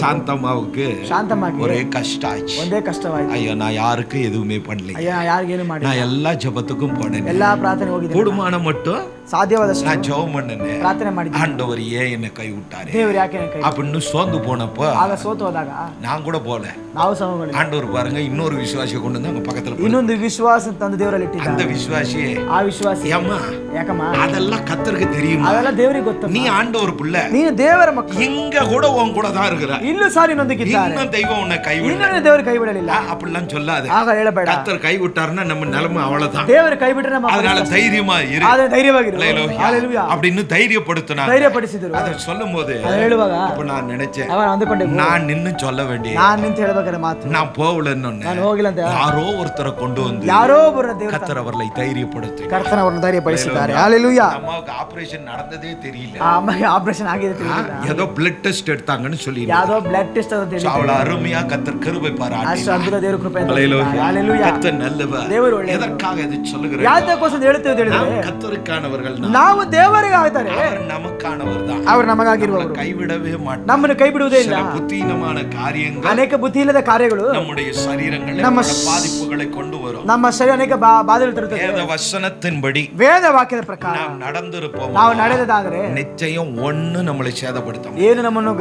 ಶಾಂತಮ್ಮಗೆ ஒரே கஷ்டம் ஆச்சு. ಒಂದೇ ಕಷ್ಟವಾಯಿತು. ஐயோ நான் யாருக்கு எதுவுமே பண்ணல, ಅಯ್ಯ ಯಾರಿಗೇನು ಮಾಡಿ, நான் எல்லா ஜெபத்துக்கும் போனேன், ಎಲ್ಲಾ ಪ್ರಾರ್ಥನೆ ಹೋಗಿದ್ದೆ, கூடுமான மட்டும் ಸಾಧ್ಯವಾದಷ್ಟು நான் ஜெபம் பண்ணேன், ಪ್ರಾರ್ಥನೆ ಮಾಡಿದ್ದೆ. ஆண்டவர் ஏன் என்ன கை விட்டாரு, ದೇವರು ಯಾಕೆ ಕೈ அப்படின்னு சோர்ந்து போனப்ப ಆಗ ಸೋತು ಹೋದಾಗ நான் கூட போல, ನಾವು ಸಹೋದರರು ஆண்டவர் பாருங்க இன்னொரு விசுவாசியை கொண்டு வந்து அங்க பக்கத்துல ಇನ್ನೊಂದು ವಿಶ್ವಾಸ ತಂದು ದೇವರಲ್ಲಿ ಇಟ್ಟಿದ್ದಾರೆ. அந்த விசுவாசியே ಆ ವಿಶ್ವಾಸಿ ஏம்மா ಯಾಕಮ್ಮ அதெல்லாம் கர்த்தருக்கு தெரியுமா, ಅದೆಲ್ಲ ದೇವರಿಗೆ ಗೊತ್ತು. நீ ஆண்டவர் பிள்ளை, ನೀನು ದೇವರ ಮಕ್ಕಳು, இங்க கூட உன் கூட தான் இருக்கிற, ಇಲ್ಲೂ ಸಹ ನಿನ್ನೊಂದಿಗಿದ್ದಾರೆ, இன்னும் தெய்வம் உன்னை கைவிடல, ಇನ್ನೂ ದೇವರು ಕೈ ಬಿಡಲಿಲ್ಲ. அப்படிலாம் சொல்லாத. ಆಗ ಹೇಳಬೇಡ. கர்த்தர் கை விட்டாருன்னா நம்ம நிலைமை அவ்வளவுதான். ದೇವರು ಕೈ ಬಿಟ್ಟರೆ ನಮ್ಮ அதனால தைரியமா இரு, ಆದ್ರೆ ಧೈರ್ಯವಾಗಿರು. ஹalleluya அப்படின்னு தைரியப்படுத்தினாங்க. ಧೈರ್ಯಪಡಿಸಿದರು. அத சொல்லும்போது ಹೇಳುವಾಗ அப்ப நான் நினைச்சேன், ಅವನು ಅಂದುಕೊಂಡೆ நான் நின்னு சொல்ல வேண்டிய, ನಾನು ನಿಂತು ಹೇಳಬೇಕಾದ್ರೆ ಮಾತು நான் போகலன்னு ನಾನು ಹೋಗಿಲ್ಲ ಅಂತ யாரோ ஒருத்தரை கொண்டு வந்து ಯಾರೋ ಒಬ್ಬರ ದೇವರು கர்த்தர் அவர்களை தைரியப்படுத்தி ಕರ್ತನ ಅವರನ್ನು ಧೈರ್ಯಪಡಿಸಿದ್ದಾರೆ. ஹalleluya. அம்மாவுக்கு ஆபரேஷன் நடந்ததே தெரியல, ಆ ಅಮ್ಮಗೆ ಆಪರೇಷನ್ ಆಗಿದೆ ತಿಳಿದಿಲ್ಲ, ஏதோ ಬ್ಲಡ್ ಟೆಸ್ಟ್ எடுத்தாங்கன்னு சொல்லி ಯಾದೋ ಬ್ಲಡ್ ಟೆಸ್ಟ್ ಅಂತ ತಿಳಿದಿಲ್ಲ. அவள அருமையா கர்த்தர் கிருபை ಅಷ್ಟು பாராட்டி, ಅದ್ಭುತ ದೇವರ ಕೃಪೆ ಅಂತ. ஹalleluya. ஹalleluya. கர்த்தர் நல்லவர். ದೇವರು ಒಳ್ಳೆಯವರು. எதற்காக இது சொல்லுகிறேன்? ಯಾತಕ್ಕೋಸ್ಕರ ಹೇಳ್ತೇವೆ ಹೇಳಿದ್ರೆ நாம் கர்த்தருக்கானவர்கள், ನಾವು ದೇವರಿಗೆ ಆಗ್ತಾರೆ, அவர் நமக்கானவர் தான், ಅವರು ನಮಗಾಗಿರುವವರು, கைவிடவே மாட்டார். ನಮ್ಮನ್ನು ಕೈ ಬಿಡುವುದೇ ಇಲ್ಲ. சில புத்தீனமான காரியங்கள் ಅನೇಕ ಬುದ್ಧಿ ಇಲ್ಲದ ಕಾರ್ಯಗಳು நம்முடைய சரீரங்களில் நம்ம பாதிப்புகளை கொண்டு வரும். ನಮ್ಮ ಶರೀರ ಅನೇಕ ಬಾಧೆಗಳು ತರುತ್ತದೆ. வேத வசனத்தின்படி ವೇದ ವಾಕ್ಯದ ಪ್ರಕಾರ நாம் நடந்திருப்போம், ನಾವು ನಡೆದದಾದರೆ நிச்சயம் ஒண்ணு நம்மளை சேதப்படுத்தும். ಏನು ನಮ್ಮನ್ನು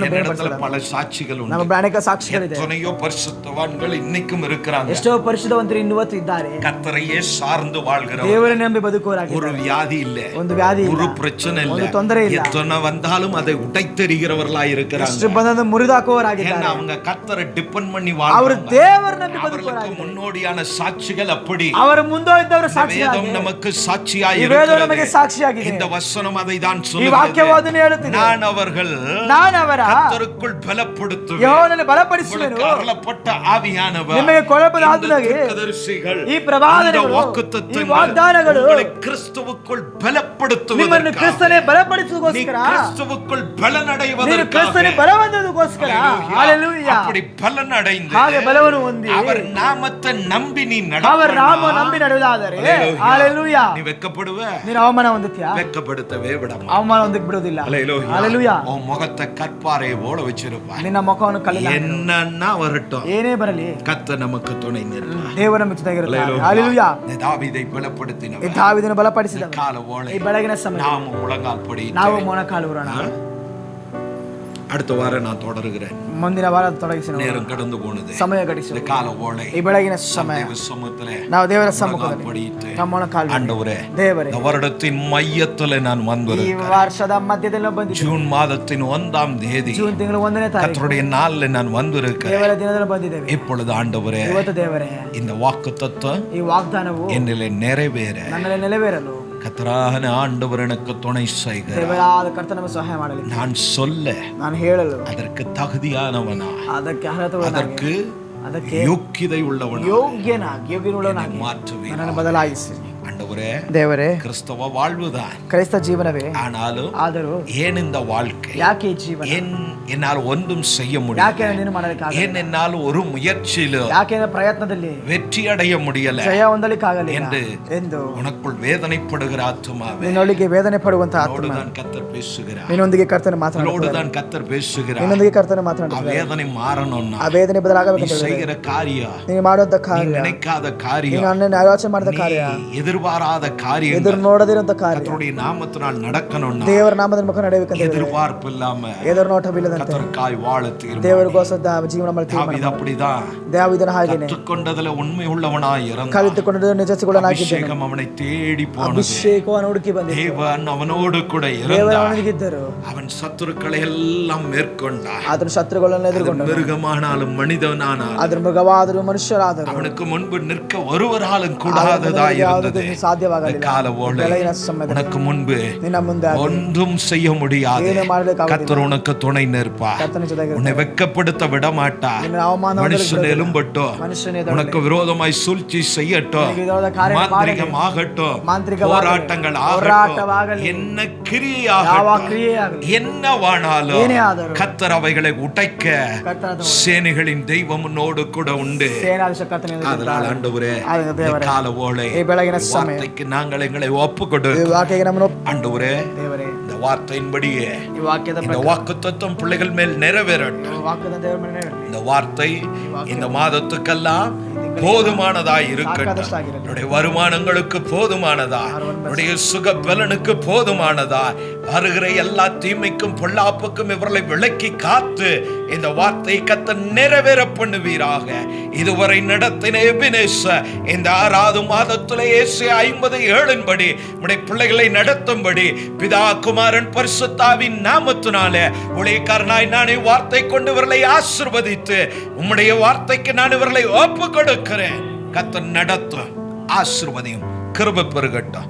என்னிடத்துல பல சாட்சிகள் உண்டு. ನಮ್ಮ ಅನೇಕ ಸಾಕ್ಷಿಗಳಿದೆ. எத்தனையோ பரிசுத்தவான்கள் இன்னைக்கும் இருக்கிறாங்க, ಎಷ್ಟೋ ಪರಿಶುದ್ಧವಂತರು ಇನ್ನುವತ್ತು ಇದ್ದಾರೆ, கர்த்தரையே சார்ந்து வாழ்கிறவர்கள், ದೇವರನ್ನು ನಂಬಿ ಬದುಕುವವರಾಗಿದ್ದಾರೆ. ஒரு வியாதி இல்ல, ಒಂದು ವ್ಯಾಧಿ ಇಲ್ಲ, ஒரு பிரச்சனை இல்ல, ಒಂದು ತೊಂದರೆ ಇಲ್ಲ, எத்தனை வந்தாலும் அதை உடைத்தெறிகிறவர்களா இருக்கிறாங்க. ಎಷ್ಟು ಬಂದದ್ದು ಮುರಿದಾಕುವವರಾಗಿದ್ದಾರೆ. ஏன்னா அவங்க கர்த்தரை டிபெண்ட் பண்ணி ಅವರು வாழ்றாங்க. ದೇವರನ್ನು ನಂಬಿ அவர்களுக்கு ಬದುಕುವವರಾಗಿದ್ದಾರೆ. முன்னோடியான சாட்சிகள் அப்படி. ಅವರ ಮುಂದೋಗಿದ್ದವರ ಸಾಕ್ಷಿ வேதம் நமக்கு சாட்சியாய் ವೇದ ನಮಗೆ இருக்கிறது. ಸಾಕ್ಷಿಯಾಗಿದೆ. இந்த வசனம் அதை தான் ಈ சொல்லுகிறது. ವಾಕ್ಯವಾದನೆ ಹೇಳುತ್ತಿದೆ, நான் அவர்கள் ನಾನು ಅವರ கர்த்தருக்குள் பலப்படுத்துவேன், ಯೆಹೋವನಲ್ಲಿ ಬಲಪಡಿಸುವೆನು, அருளப்பட்ட ಆವಿಯಾನவர் ನಿಮಗೆ ಕೊಡಲ್ಪದ ಆತ್ಮನಾಗಿ தீರ್க்கದரிசிகள் ಈ ಪ್ರವಾದನೆಗಳು, இந்த வாக்குத்தத்தங்கள் ಈ ವಾಗ್ದಾನಗಳು உங்களை கிறிஸ்துவுக்குள் பலப்படுத்துவதற்காக, ನಿಮ್ಮನ್ನು ಕ್ರಿಸ್ತನೇ நீ ಬಲಪಡಿಸುವುದಕ್ಕೋಸ್ಕರ, கிறிஸ்துவுக்குள் ನೀನು பலனடைவதற்காக, ಕ್ರಿಸ್ತನೇ ಬಲವಂತದಕ್ಕೋಸ್ಕರ. ஹalleluya. அப்படி பலனடைந்து ಹಾಗೆ ಬಲವನ್ನು ಹೊಂದಿ அவர் நாமத்தை நம்பி நீ ಅವರ ನಾಮ நடப்பாய், ನಂಬಿ ನಡೆಯುವುದಾದರೆ ஹalleluya நீ வெட்கப்படுவ, ನೀನು ಅವಮಾನ ಹೊಂದುತ್ತೀಯಾ? வெட்கப்படுத்தவே விடாம, ಅವಮಾನ ಹೊಂದಕ್ಕೆ ಬಿಡುವುದಿಲ್ಲ. ஹalleluya. உன் முகத்தை கற்பாரை ஓட வச்சிருப்பாய். ನಿನ್ನ ಮುಖವನ್ನು ಕಲ್ಲಿಲ್ಲ, என்னன்னா வரட்டும், ಏನೇ ಬರಲಿ கர்த்தர் நமக்கு துணை நிற்பார். ದೇವರ ಮಿತ್ರರಾಗಿರುತ್ತಾರೆ. ஹalleluya. தாவீதை பலப்படுத்தினவர், ಈ ದಾವೀದನ ಬಲಪಡಿಸಿದವ, கால ஓலை ಈ ಬೆಳಗಿನ ಸಮಯ நாம் முழங்கால் படி. ನಾವು ಮೊಣಕಾಲೂರೋಣ. அடுத்த வாரம் நான் தொடருகிறேன். ಮುಂದಿನ ವಾರ ತೊಡಗಿಸಿ நேரம் கடந்து போனது, ಸಮಯ ಗಡಿಸು. இந்த கால ஓலை ಈ ಬೆಳಗಿನ ಸಮಯ தேவ சமூகத்திலே ನಾವು ದೇವರ முழங்கால் ಸಮ್ಮುಖದಲ್ಲಿ படியிட்டு, ನಮ್ಮ ಮೊಣಕಾಲು ஆண்டவரே ದೇವರೇ, இந்த வருடத்தின் மையத்துல நான் ಈ வந்திருக்கிறேன். ವರ್ಷದ ಮಧ್ಯದಲ್ಲಿ ಬಂದಿದ್ದೆ, ஜூன் மாதத்தின் 1ஆம் தேதி ಜೂನ್ ತಿಂಗಳು 1ನೇ ತಾರೀಕು கர்த்தருடைய நாள்ல நான் வந்திருக்கிறேன். ದೇವರ ದಿನದಲ್ಲಿ ಬಂದಿದ್ದೇವೆ. இப்பொழுது ஆண்டவரே ಇವತ್ತು ದೇವರೇ, இந்த வாக்குத்தத்தம் ಈ ವಾಗ್ದಾನವು என்னிலே நிறைவேற ನನ್ನಲ್ಲಿ ನೆರವೇರಲು கர்த்தரான ஆண்டவர் எனக்கு துணை செய்கிறார். ದೇವರಾದ ಕರ್ತನ ನಮಗೆ ಸಹಾಯ ಮಾಡಲಿ. நான் சொல்ல ನಾನು ಹೇಳಲು அதற்கு தகுதியானவனா, ಅದಕ್ಕೆ ಅರ್ಹತೆ அதற்கு ಅದಕ್ಕೆ யோக்கியதை உள்ளவனா ಯೋಗ್ಯನುಳ್ಳವನಾಗಿ மாற்றுவேன். ನನ್ನನ್ನು ಬದಲಾಯಿಸಿ. ஆண்டவரே ದೇವರೇ, கிறிஸ்தவ வாழ்வுதான், ಕ್ರೈಸ್ತ ಜೀವನವೇ, ஆனாலும் ಆದರೂ ஏன் இந்த வாழ்க்கை, ಯಾಕೆ ಈ ಜೀವನ, ஏன் என்னால் ஒன்றும் செய்ய ಯಾಕೆ முடியல, ನೀನು ಮಾಡಲಿಕ್ಕಾಗಲಿಲ್ಲ, ஏன் என்னால் ஒரு முயற்சியிலும் ಯಾಕೆ ಪ್ರಯತ್ನದಲ್ಲಿ வெற்றி அடைய முடியல ಜಯ ಹೊಂದಲಿಕ್ಕಾಗಲಿಲ್ಲ ಎಂದು உனக்குள் வேதனைப்படுகிற ஆத்துமாவே, ನಿನ್ನೊಳಗೆ ವೇದನೆ ಪಡುವಂತ ಆತ್ಮ, அவரோடுதான் கர்த்தர் பேசுகிறார், ನಿನ್ನೊಂದಿಗೆ ಕರ್ತನ ಮಾತನಾಡುತ್ತಾರೆ, அவரோடுதான் கர்த்தர் பேசுகிறார். ನಿನ್ನೊಂದಿಗೆ ಕರ್ತನ ಆ ಮಾತನಾಡುತ್ತಾರೆ. வேதனை மாறணும்னா ಆ ವೇದನೆ ಬದಲಾಗಬೇಕು. நீ செய்கிற காரியம், ನೀನು ಮಾಡುವಂತ நீ ಕಾರ್ಯ, நினைக்காத ನೀನು காரியம், ನನ್ನನ್ನು ಆಲೋಚನೆ ಮಾಡಿದ ಕಾರ್ಯ, நீ எதிர்பாராத எதிர்பாராத காரியங்கள் ಎದುರು ನೋಡದಿರುವಂತ ಕಾರ್ಯ கர்த்தருடைய நாமத்தினால் நடக்கணும்னா ದೇವರ ನಾಮದ ಮುಖ ನಡೆಯಬೇಕಂತ எதிர்பார்ப்பு இல்லாம ಎದುರು ನೋಟವಿಲ್ಲದಂತೆ கர்த்தருக்காய் வாழ தீர்மானம். ದೇವರಿಗೋಸ್ಕರ ಜೀವನ ಮಾಡಿ தாவீது அப்படிதான் ದಾವೀದನ ಹಾಗೇನೆ கற்றுக்கொண்டதுல உண்மை உள்ளவனாய் இருந்தான். ಕಲಿತುಕೊಂಡು ನಿಜಸಿಕೊಳ್ಳನಾಗಿದ್ದನು. அபிஷேகம் அவனை தேடி போனது. ಅಭಿಷೇಕವನ್ನು ಹುಡುಕಿ ಬಂದಿತು. தேவன் அவனோடு கூட ದೇವರು இருந்தார். ಅವನಿಗಿದ್ದರು. அவன் சத்துருக்களை எல்லாம் மேற்கொண்டான். ಆತನು ಶತ್ರುಗಳನ್ನು ಎದುರುಗೊಂಡನು. மிருகமானாலும் மனிதனானாலும் ಆತನು ಮೃಗವಾದರೂ ಮನುಷ್ಯರಾದರು அவனுக்கு முன்பு நிற்க ஒருவராலும் கூடாததாய் இருந்தது. ಸಾಧ್ಯವಾಗಲಿಲ್ಲ. காலவோளை ಬೆಳಗಿನ ಸಮಯದಲ್ಲಿ உனக்கு முன்பு ನಿನ್ನ ಮುಂದೆ ஒன்றும் செய்ய முடியாது. ಏನು ಮಾಡಲಿಕ್ಕೆ கர்த்தர் உனக்கு துணை நிற்பார். ಕರ್ತನ ಜೊತೆಗೆ உன்னை வெட்கப்படுத்த விட மாட்டார். ನಿನ್ನ ಅವಮಾನ மனுஷன் எழும்பட்டும், ಮನುಷ್ಯನೇ உனக்கு விரோதமாய் சூழ்ச்சி செய்யட்டும், மாந்திரிகம் ஆகட்டும், போராட்டங்கள் ஆகட்டும், என்ன கிரியாகட்டும், என்னவானாலும் கர்த்தர் அவைகளை உடைக்க சேனைகளின் தெய்வம் உன்னோடு கூட உண்டு. அதனால் ஆண்டவரே கால ஓலை வார்த்தைக்கு நாங்கள் எங்களை ஒப்புக்கொடு. ஆண்டவரே இந்த வார்த்தையின்படியே இந்த வாக்குத்தத்தம் பிள்ளைகள் மேல் நிறைவேறட்டும். இந்த வார்த்தை இந்த மாதத்துக்கெல்லாம் போதுமானதாய் இருக்கட்டும். என்னுடைய வருமானங்களுக்கு போதுமானதா, என்னுடைய சுக பலனுக்கு போதுமானதா, வருகிற எல்லா தீமைக்கும் பொல்லாப்புக்கும் இவர்களை விலக்கி காத்து இந்த வார்த்தை கர்த்தர் நிறைவேற பண்ணுவீராக. இதுவரை நடத்தின எபினேசர் இந்த 6வது மாதத்திலே ஏசாயா 50:7 உடைய பிள்ளைகளை நடத்தும்படி பிதா குமாரன் பரிசுத்தாவின் நாமத்தினாலே ஊழியக்காரனாய் நான் வார்த்தை கொண்டு இவர்களை ஆசீர்வதித்து உம்முடைய வார்த்தைக்கு நான் இவர்களை ஒப்பு கொடுக்கிறேன். கர்த்தர் நடத்தும், ஆசீர்வதியும், கிருபை பெருகட்டும்.